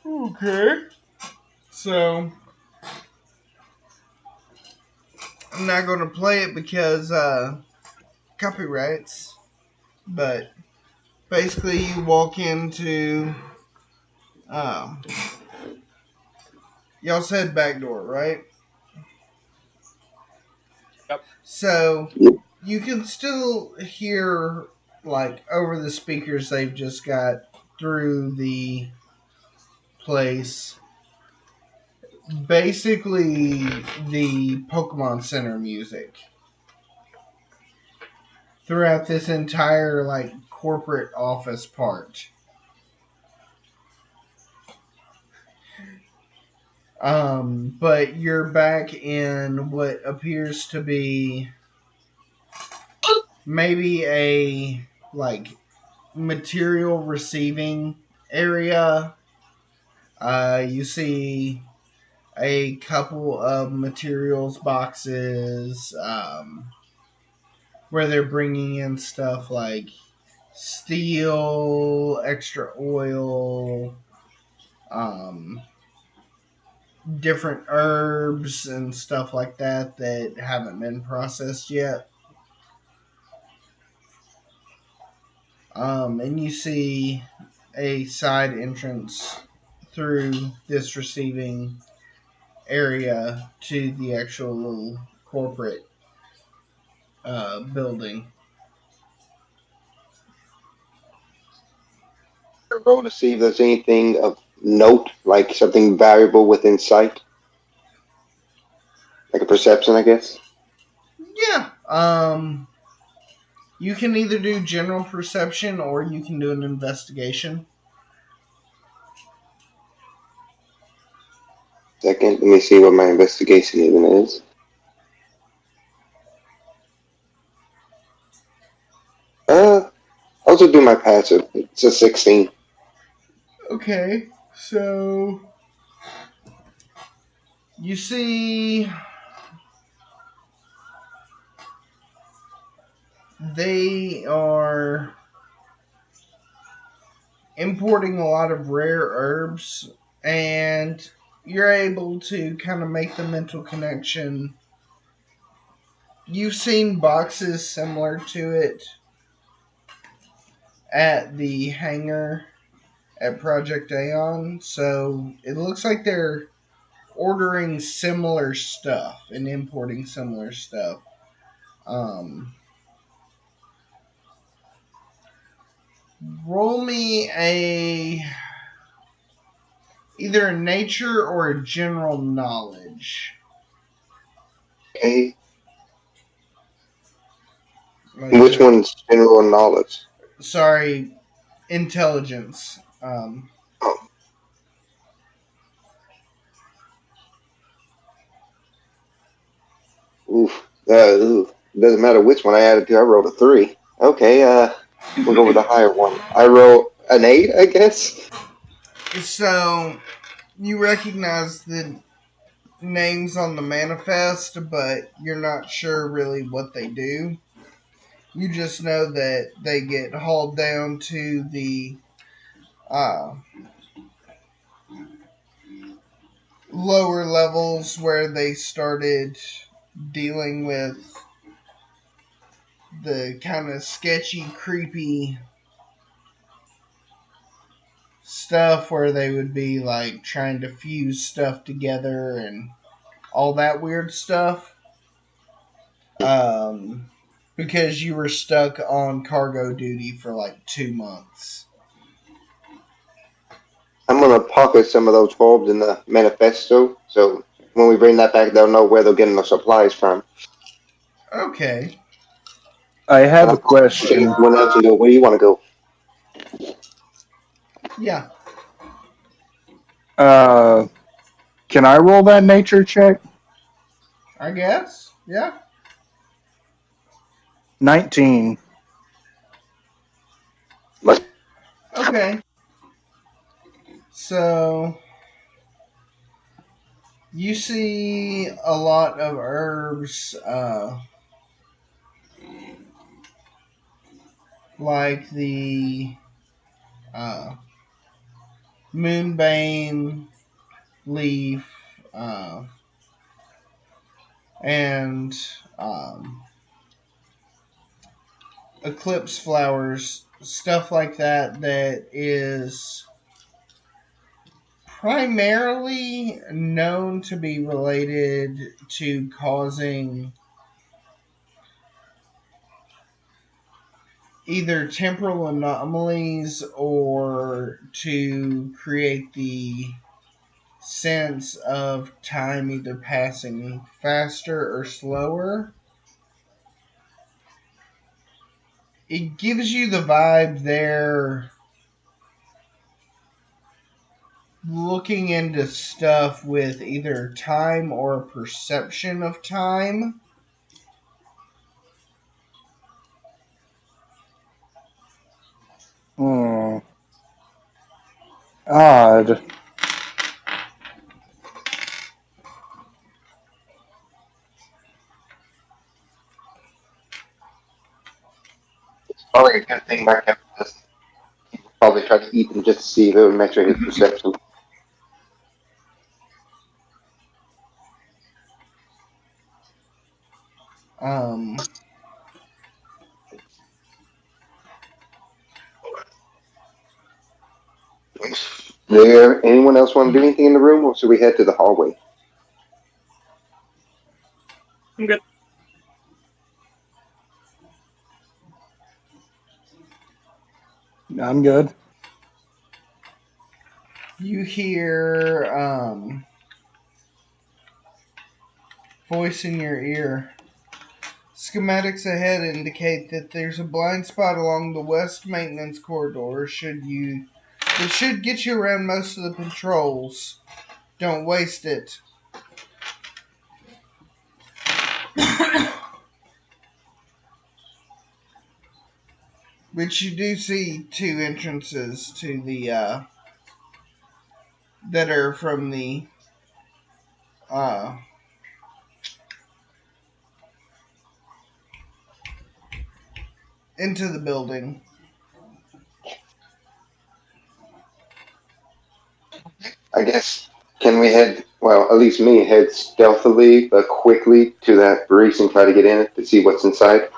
Okay. So I'm not going to play it because copyrights, but basically you walk into y'all said back door, right? Yep. So Yep. you can still hear like over the speakers they've just got through the place basically the Pokemon Center music throughout this entire like corporate office part. But you're back in what appears to be maybe a like material receiving area. You see a couple of materials boxes where they're bringing in stuff like steel, extra oil, um, different herbs and stuff like that that haven't been processed yet. And you see a side entrance through this receiving area to the actual little corporate building. Roll to see if there's anything of note, like something valuable within sight. Like a perception, I guess. Yeah. You can either do general perception or you can do an investigation. Second, let me see what my investigation even is. I'll just do my passive. It's a 16. Okay, so you see they are importing a lot of rare herbs, and you're able to kind of make the mental connection. You've seen boxes similar to it at the hangar at Project Aeon, so it looks like they're ordering similar stuff and importing similar stuff. Um, Roll me a Either a nature or a general knowledge. Okay. Like Which one's general knowledge? Sorry, intelligence. Oh, oof. Doesn't matter which one I added to. I rolled a 3. Okay, we'll go with the higher one. I rolled an 8, I guess. So you recognize the names on the manifest, but you're not sure really what they do. You just know that they get hauled down to the uh, lower levels where they started dealing with the kind of sketchy, creepy stuff where they would be like trying to fuse stuff together and all that weird stuff. Because you were stuck on cargo duty for like 2 months. I'm gonna pocket some of those bulbs in the manifesto, so when we bring that back, they'll know where they're getting the supplies from. Okay. I have a And question. everyone else will go, where do you want to go? Yeah. Can I roll that nature check? I guess. Yeah. 19. Okay. So you see a lot of herbs, like the uh, moonbane leaf, uh, and um, eclipse flowers, stuff like that, that is primarily known to be related to causing either temporal anomalies or to create the sense of time either passing faster or slower. It gives you the vibe they're looking into stuff with either time or perception of time. Hmm. Odd. Probably a good thing Mark Kevin does. He would probably try to eat them just to see if it would measure his perception. Um, There, anyone else want to do anything in the room, or should we head to the hallway? I'm good. I'm good. you hear voice in your ear. Schematics ahead indicate that there's a blind spot along the west maintenance corridor. It should get you around most of the patrols. Don't waste it. Which you do see 2 entrances to the that are from the uh into the building. I guess, can we head, well, at least me, head stealthily but quickly to that breach and try to get in it to see what's inside?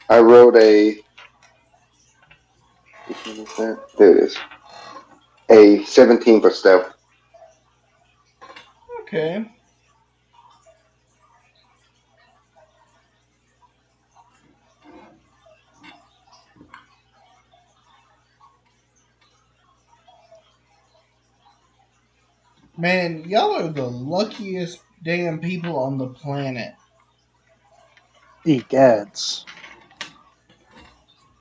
I wrote a, which one is that? There it is. A 17 for stealth. Okay. Man, y'all are the luckiest damn people on the planet. Egads.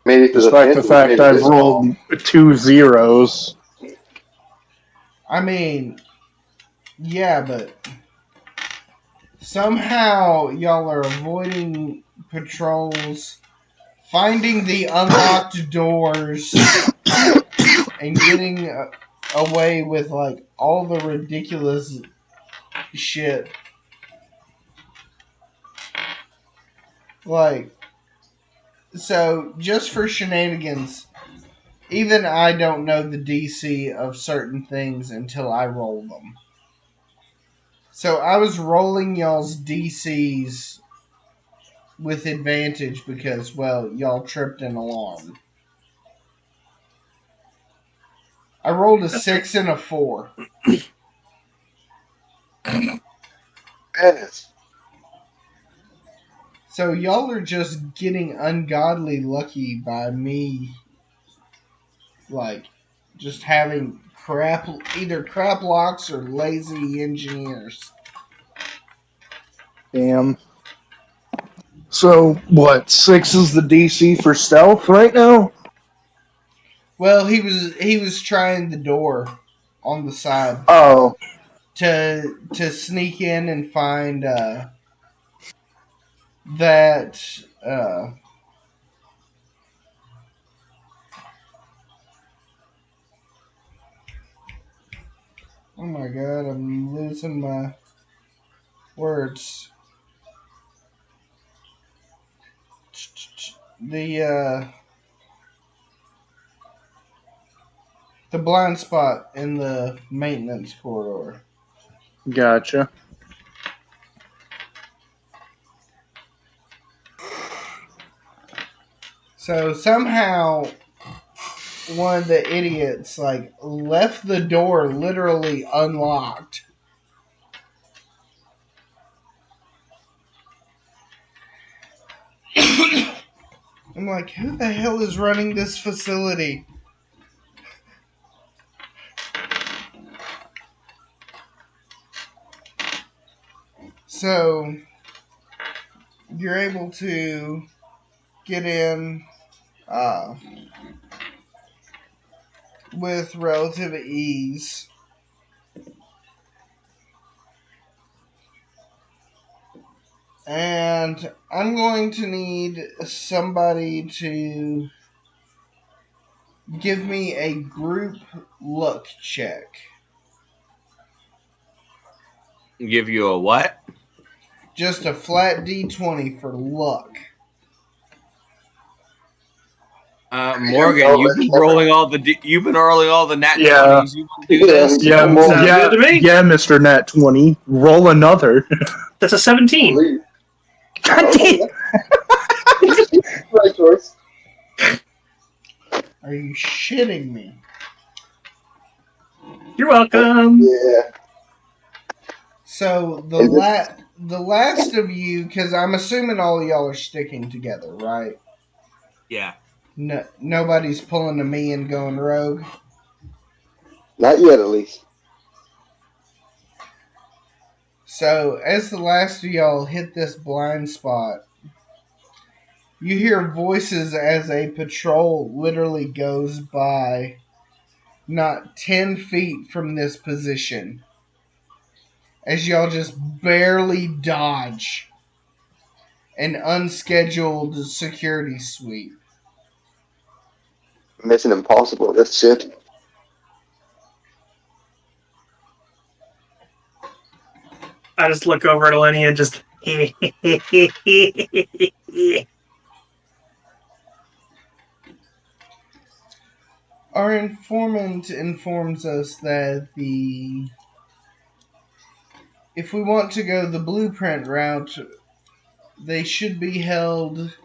Made it to the Despite the fifth. We made fact it I've this far. rolled 2 zeros. I mean, yeah, but somehow y'all are avoiding patrols, finding the unlocked doors, and getting away with like all the ridiculous shit. Like, so just for shenanigans, even I don't know the DC of certain things until I roll them. So I was rolling y'all's DCs with advantage because, well, y'all tripped an alarm. I rolled a That's 6 and a 4. Yes. So y'all are just getting ungodly lucky by me, like, just having either crap locks or lazy engineers. Damn. So, what, 6 is the DC for stealth right now? Well, he was trying the door on the side Oh, to sneak in and find that oh my god, I'm losing my words. The the blind spot in the maintenance corridor. gotcha. So somehow one of the idiots like left the door literally unlocked. I'm like, who the hell is running this facility? So you're able to get in with relative ease. And I'm going to need somebody to give me a group luck check. Give you a what? Just a flat D20 for luck. Morgan, you've been rolling all the nat Yeah. 20s. You want to do this? Yeah, Sounds good to me. yeah, Mr. Nat 20. Roll another. That's a 17. Leave. God damn. Right choice. Are you shitting me? You're welcome. Yeah. So the last of you, because I'm assuming all of y'all are sticking together, right? Yeah. No, nobody's pulling a me and going rogue. Not yet, at least. So as the last of y'all hit this blind spot, you hear voices as a patrol literally goes by, not 10 feet from this position, as y'all just barely dodge an unscheduled security sweep. Mission Impossible. That's shit. I just look over at Eleni and just. Our informant informs us that if we want to go the blueprint route, they should be held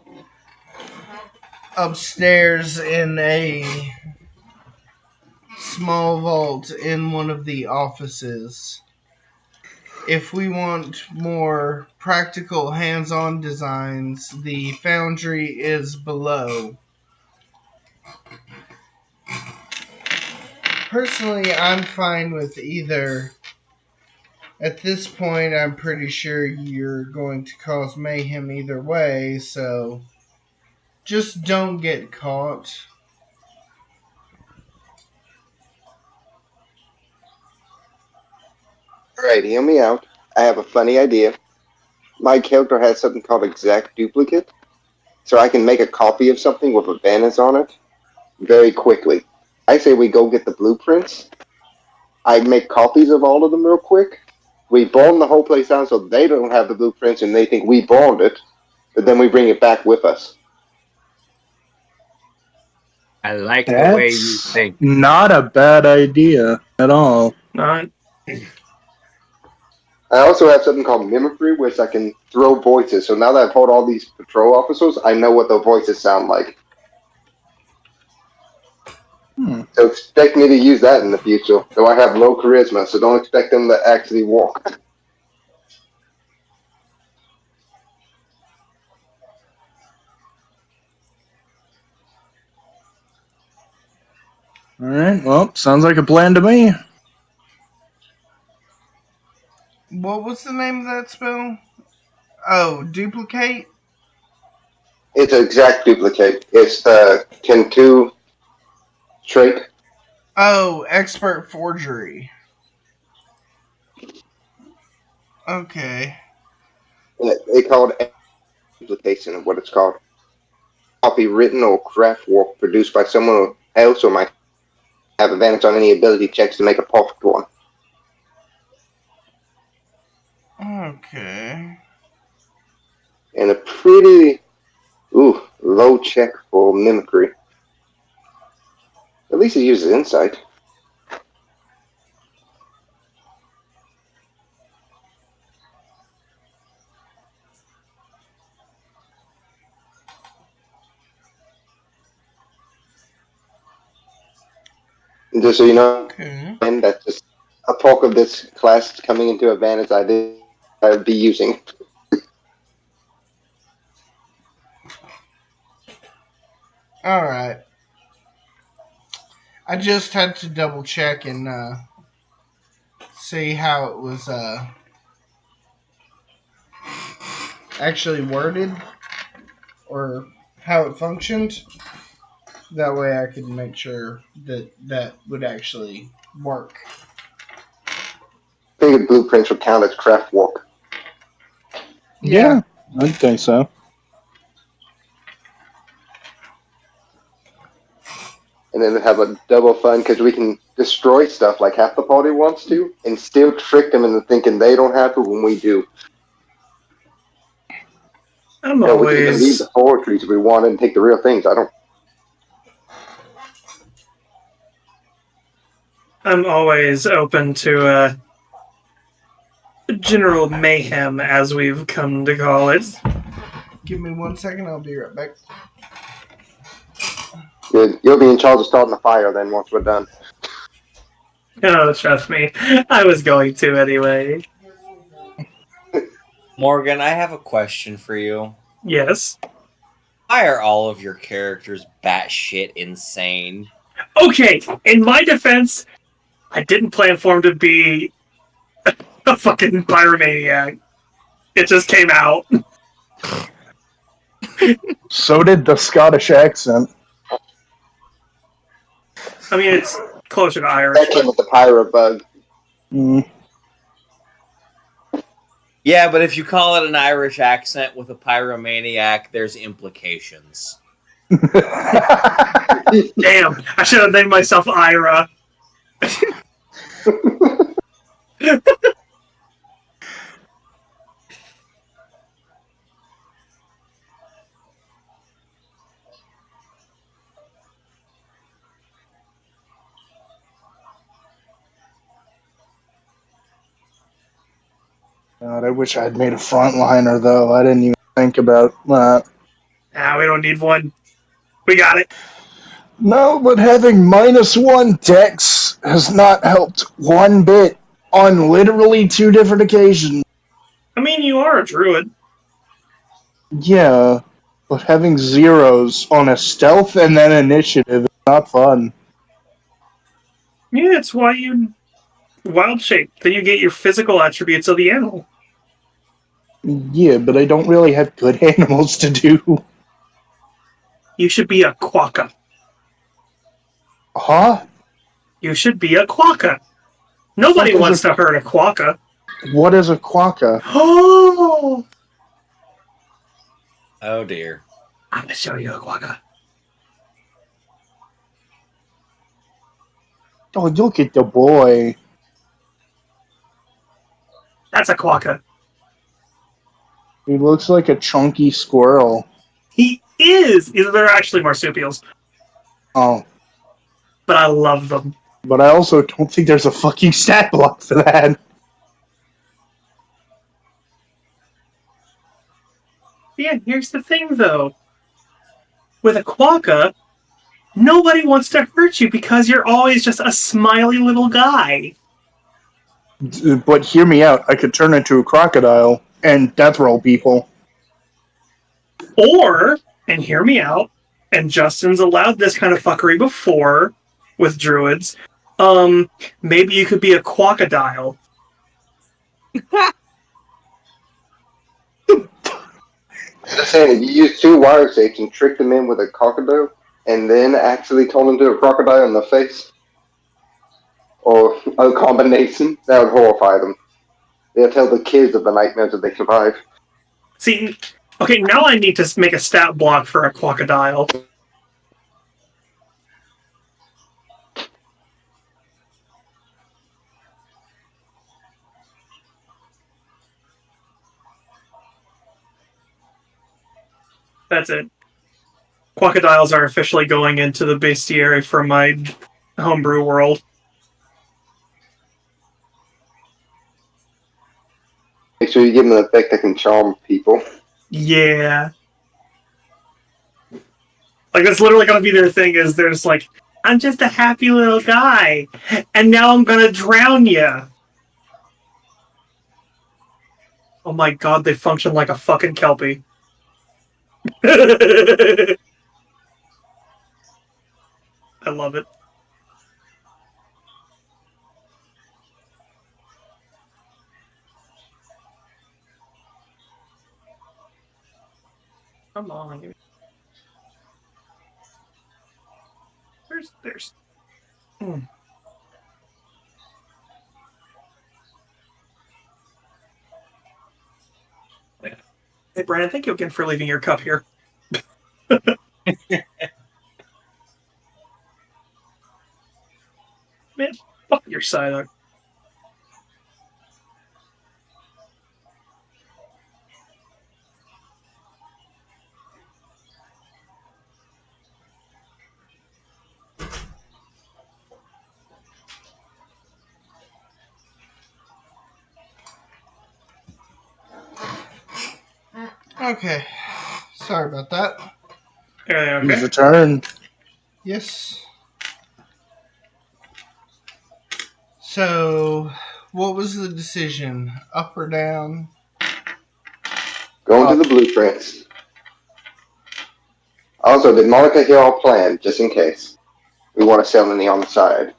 upstairs in a small vault in one of the offices. If we want more practical hands-on designs, the foundry is below. Personally, I'm fine with either At this point, I'm pretty sure you're going to cause mayhem either way, so just don't get caught. Alright, hear me out. I have a funny idea. My character has something called exact duplicate, so I can make a copy of something with a banners on it very quickly. I say we go get the blueprints. I make copies of all of them real quick. We bomb the whole place down so they don't have the blueprints and they think we bombed it, but then we bring it back with us. I like the way you That's think. not a bad idea at all. Not. I also have something called mimicry, which I can throw voices. So now that I've told all these patrol officers, I know what their voices sound like. So expect me to use that in the future. Though I have low charisma, so don't expect them to actually walk. Alright, well, sounds like a plan to me. What was the name of that spell? Oh, duplicate? It's an exact duplicate. It's the Kentu trait. Oh, expert forgery. Okay. They call it duplication of what it's called. Copy written or craft work produced by someone else or might have advantage on any ability checks to make a perfect one. Okay. And a pretty low check for mimicry. At least it uses insight. And just so you know, Okay. and that's just a perk of this class coming into advantage I'd be using. Alright. I just had to double check and see how it was actually worded or how it functioned. That way I could make sure that that would actually work. I think blueprints would count as craft work. Yeah, I'd think so. And then have a double fun because we can destroy stuff like half the party wants to and still trick them into thinking they don't have to when we do. I'm We can even leave always. the forestries if we want and take the real things. I'm always open to general mayhem, as we've come to call it. Give me 1 second, I'll be right back. You'll be in charge of starting the fire then once we're done. Oh, trust me, I was going to anyway. Morgan, I have a question for you. Yes. Why are all of your characters batshit insane? Okay, in my defense, I didn't plan for him to be a fucking pyromaniac. It just came out. So did the Scottish accent. I mean, it's closer to Irish. That came with the pyro bug. Yeah, but if you call it an Irish accent with a pyromaniac, there's implications. Damn, I should have named myself Ira. God, I wish I'd made a frontliner, though. I didn't even think about that. Nah, we don't need one. We got it. No, but having -1 dex has not helped one bit on literally 2 different occasions. I mean, you are a druid. Yeah, but having zeros on a stealth and then initiative is not fun. Yeah, it's why you Wild shape. Then you get your physical attributes of the animal. Yeah, but I don't really have good animals to do. You should be a quokka. Huh? You should be a quokka. Nobody Fuck is wants a- to hurt a quokka. What is a quokka? Oh! Oh dear. I'm gonna show you a quokka. Oh, look at the boy. That's a quokka. He looks like a chunky squirrel. He is! They're actually marsupials, Oh, but I love them. but I also don't think there's a fucking stat block for that. Yeah, here's the thing though. With a quokka, nobody wants to hurt you because you're always just a smiley little guy. But hear me out. I could turn into a crocodile and death roll people. Or, and hear me out, and Justin's allowed this kind of fuckery before with druids, maybe you could be a quokkodile. Just saying, if you use 2 wire shapes and trick them in with a crocodile, and then actually turn them into a crocodile in the face, or a combination, that would horrify them. They'll tell the kids of the nightmares if they survive. See, okay, now I need to make a stat block for a quokkodile. That's it. Quokodiles are officially going into the bestiary for my homebrew world. Make sure you give them an effect that can charm people. Yeah. Like, that's literally going to be their thing, is they're just like, I'm just a happy little guy, and now I'm going to drown you. Oh my god, they function like a fucking Kelpie. I love it. Come on. There's. Hey, Brandon, thank you again for leaving your cup here. Man, fuck your side. Okay. Sorry about that. Okay. It's a turn. Yes. So, what was the decision? Up or down? Going to the blueprints. Also, did Monica hear our plan, just in case? We want to sell any on the side.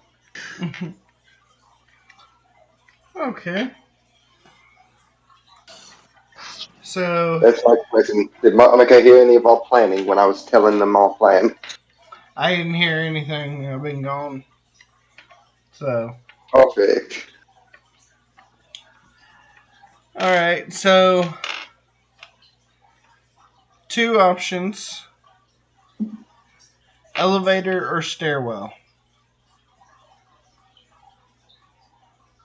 Okay. So, That's my question. Did Monica hear any of our planning when I was telling them our plan? I didn't hear anything. I've been gone. So, Perfect. alright, so 2 options: elevator or stairwell.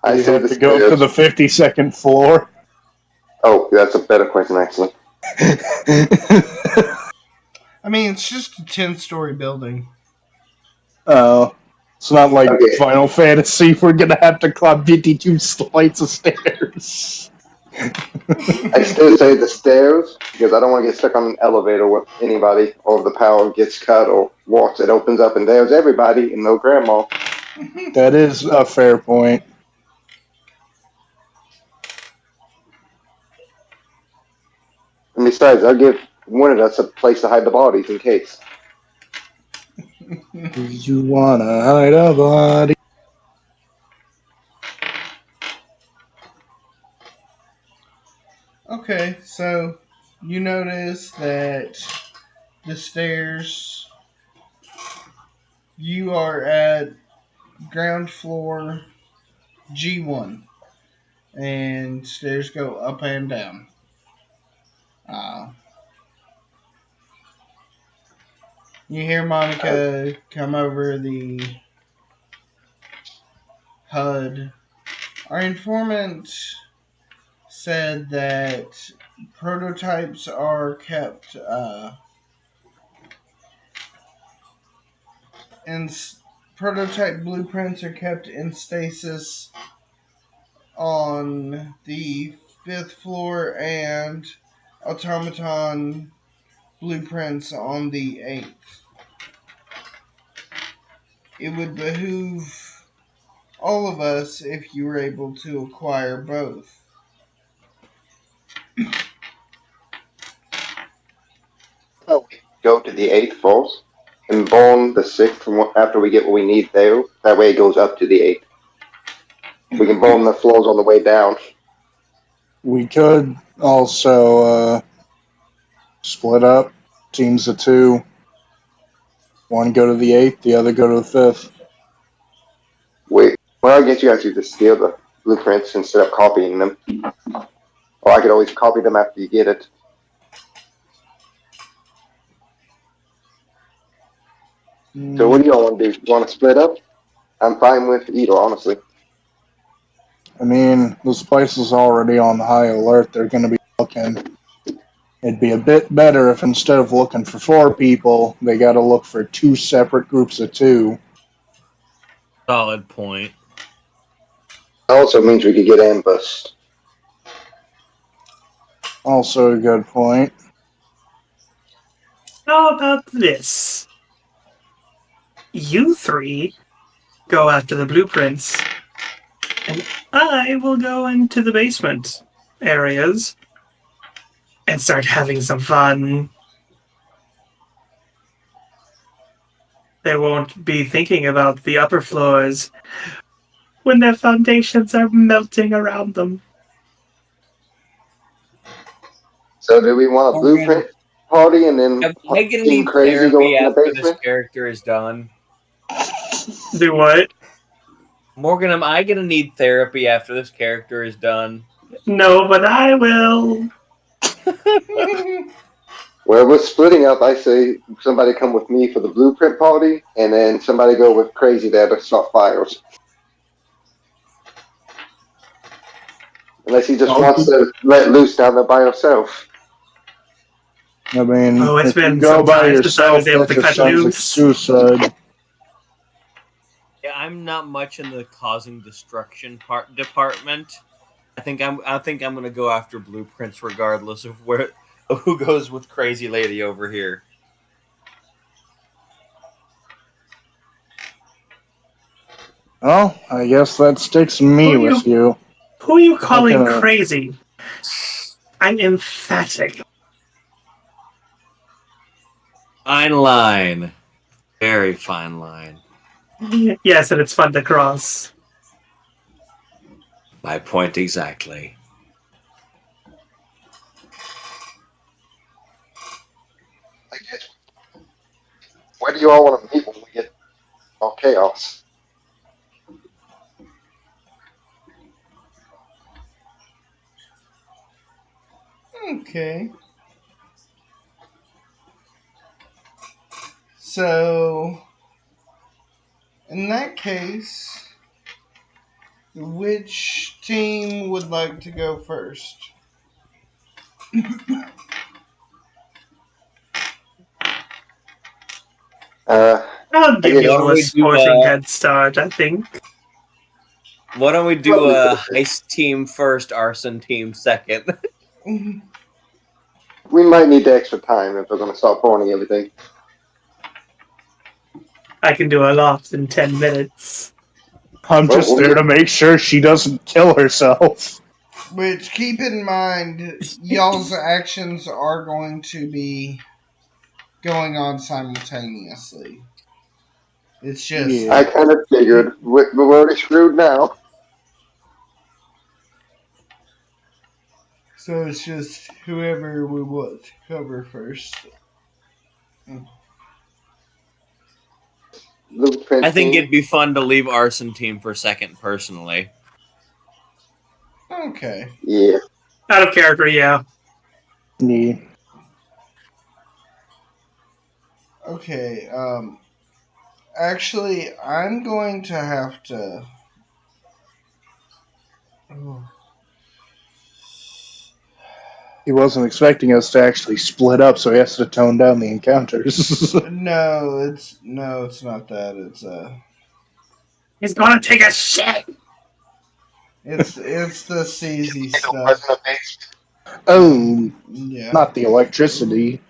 I You say have the to go stairs. to the 52nd floor. Oh, that's a better question, actually. I mean, it's just a 10-story building. Oh, it's not like Okay. Final Fantasy. We're gonna have to climb 52 flights of stairs. I still say the stairs because I don't want to get stuck on an elevator with anybody, or if the power gets cut, or once it opens up and there's everybody and no grandma. That is a fair point. And besides, I'll give one of us a place to hide the bodies in case. You wanna hide a body? Okay, so you notice that the stairs, you are at ground floor G1, and stairs go up and down. Uh, you hear Monica come over the HUD. Our informant said that prototypes are kept in prototype blueprints are kept in stasis on the 5th floor and automaton blueprints on the 8th. It would behoove all of us if you were able to acquire both. Oh, we go to the 8th floors and bone the 6th after we get what we need there. That way it goes up to the 8th. We can bone the floors on the way down. We could also split up teams of two. One go to the 8th, the other go to the 5th. Wait, well, I guess you guys could just steal the blueprints instead of copying them. Or I could always copy them after you get it. So what do y'all want to do? You want to split up? I'm fine with either, honestly. I mean, the Spice is already on high alert. They're going to be looking. It'd be a bit better if instead of looking for 4 people, they got to look for 2 separate groups of 2. Solid point. Also means we could get ambushed. Also a good point. How about this? You 3 go after the blueprints, and I will go into the basement areas and start having some fun. They won't be thinking about the upper floors when their foundations are melting around them. So do we want a blueprint party and then Am I gonna Team need Crazy go therapy in the after this basement? character is done? Do what? Morgan, am I gonna need therapy after this character is done? No, but I will. Well, we're splitting up. I say somebody come with me for the blueprint party, and then somebody go with Crazy there to start fires. Unless he just wants to let loose down there by himself. I mean, Oh, it's if you been go some by time since I yourself, was able that to just cut sounds like loose. suicide. Yeah, I'm not much in the causing destruction department. I think I'm gonna go after blueprints regardless of who goes with crazy lady over here. Well, I guess that sticks me Who with you. Who are you calling gonna- crazy? I'm emphatic. Fine line. Very fine line. Yes, and it's fun to cross. My point exactly. I guess. Where do you all want to meet when we get all chaos? Okay. So, in that case, which team would like to go first? I'll give guess- you Why a don't we do, sporting head start, I think. Why don't we do a heist team first, arson team second? We might need the extra time if we're going to start pawning everything. I can do a lot in 10 minutes. I'm Well, just we'll there get- to make sure she doesn't kill herself. Which, keep in mind, y'all's actions are going to be going on simultaneously. It's just Yeah. I kind of figured we're already screwed now. So it's just whoever we want to cover first. Luke I think 15. it'd be fun to leave Arson Team for second, personally. Okay. Yeah. Out of character, yeah. Yeah. Okay. Actually, I'm going to have to. Oh. He wasn't expecting us to actually split up, so he has to tone down the encounters. No, it's not that. He's gonna take a shit! It's the CZ It stuff. wasn't a base. Oh, Yeah. not the electricity.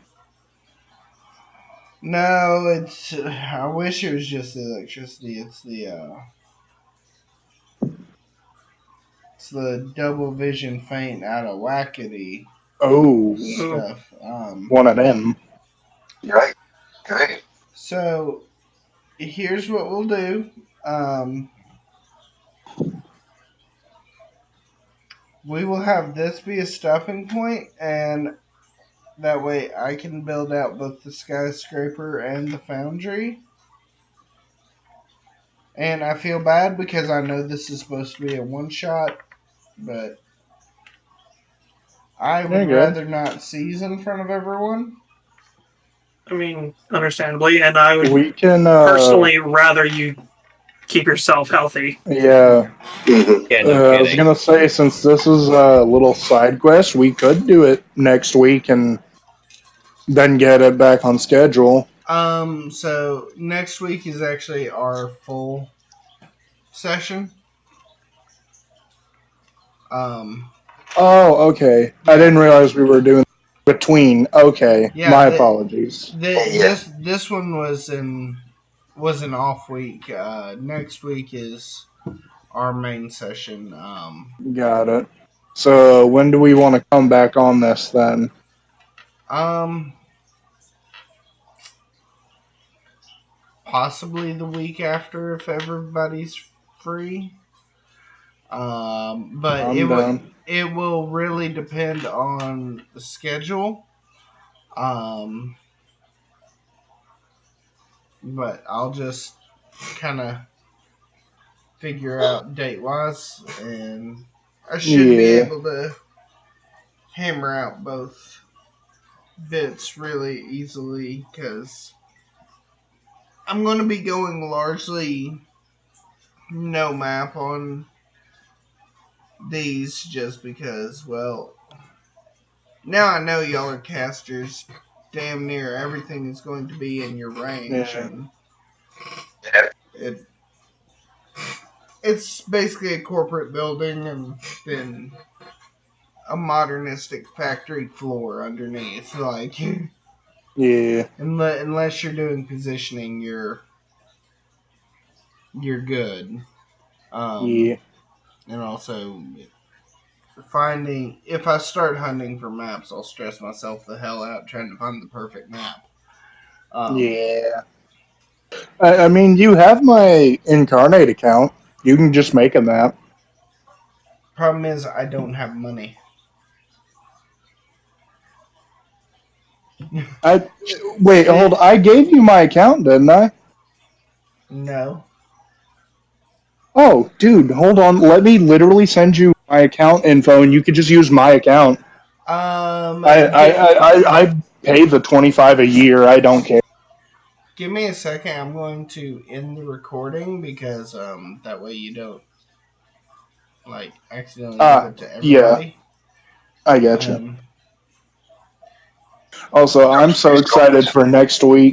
No, it's. I wish it was just the electricity. It's the double vision faint out of wackety Oh, stuff. one of them. Right. Okay. So here's what we'll do. We will have this be a stopping point, and that way I can build out both the skyscraper and the foundry. And I feel bad because I know this is supposed to be a one shot, but I would Very good. rather not seize in front of everyone. I mean, understandably, and I would We can personally rather you keep yourself healthy. Yeah. Mhm. Yeah, no I was kidding. gonna say, since this is a little side quest, we could do it next week and then get it back on schedule. So next week is actually our full session. Oh, okay. I didn't realize we were doing between. Okay, Yeah, my apologies. This one was an off week. Next week is our main session. Got it. So when do we want to come back on this then? Possibly the week after if everybody's free. But I'm down. it will really depend on the schedule. But I'll just kind of figure out date wise, and I should be Yeah. able to hammer out both bits really easily because I'm going to be going largely no map on these just because, well, now I know y'all are casters. Damn near everything is going to be in your range, Yeah. and Yeah. it's basically a corporate building and then a modernistic factory floor underneath. Like, Yeah. unless you're doing positioning, you're good. Yeah. And also finding, if I start hunting for maps, I'll stress myself the hell out trying to find the perfect map. Yeah. I mean, you have my Incarnate account. You can just make a map. Problem is, I don't have money. Wait, hold. I gave you my account, didn't I? No. Oh, dude, hold on. Let me literally send you my account info, and you could just use my account. I pay the $25 a year. I don't care. Give me a second. I'm going to end the recording because that way you don't accidentally give it to everybody. I getcha. Also, I'm so excited for next week.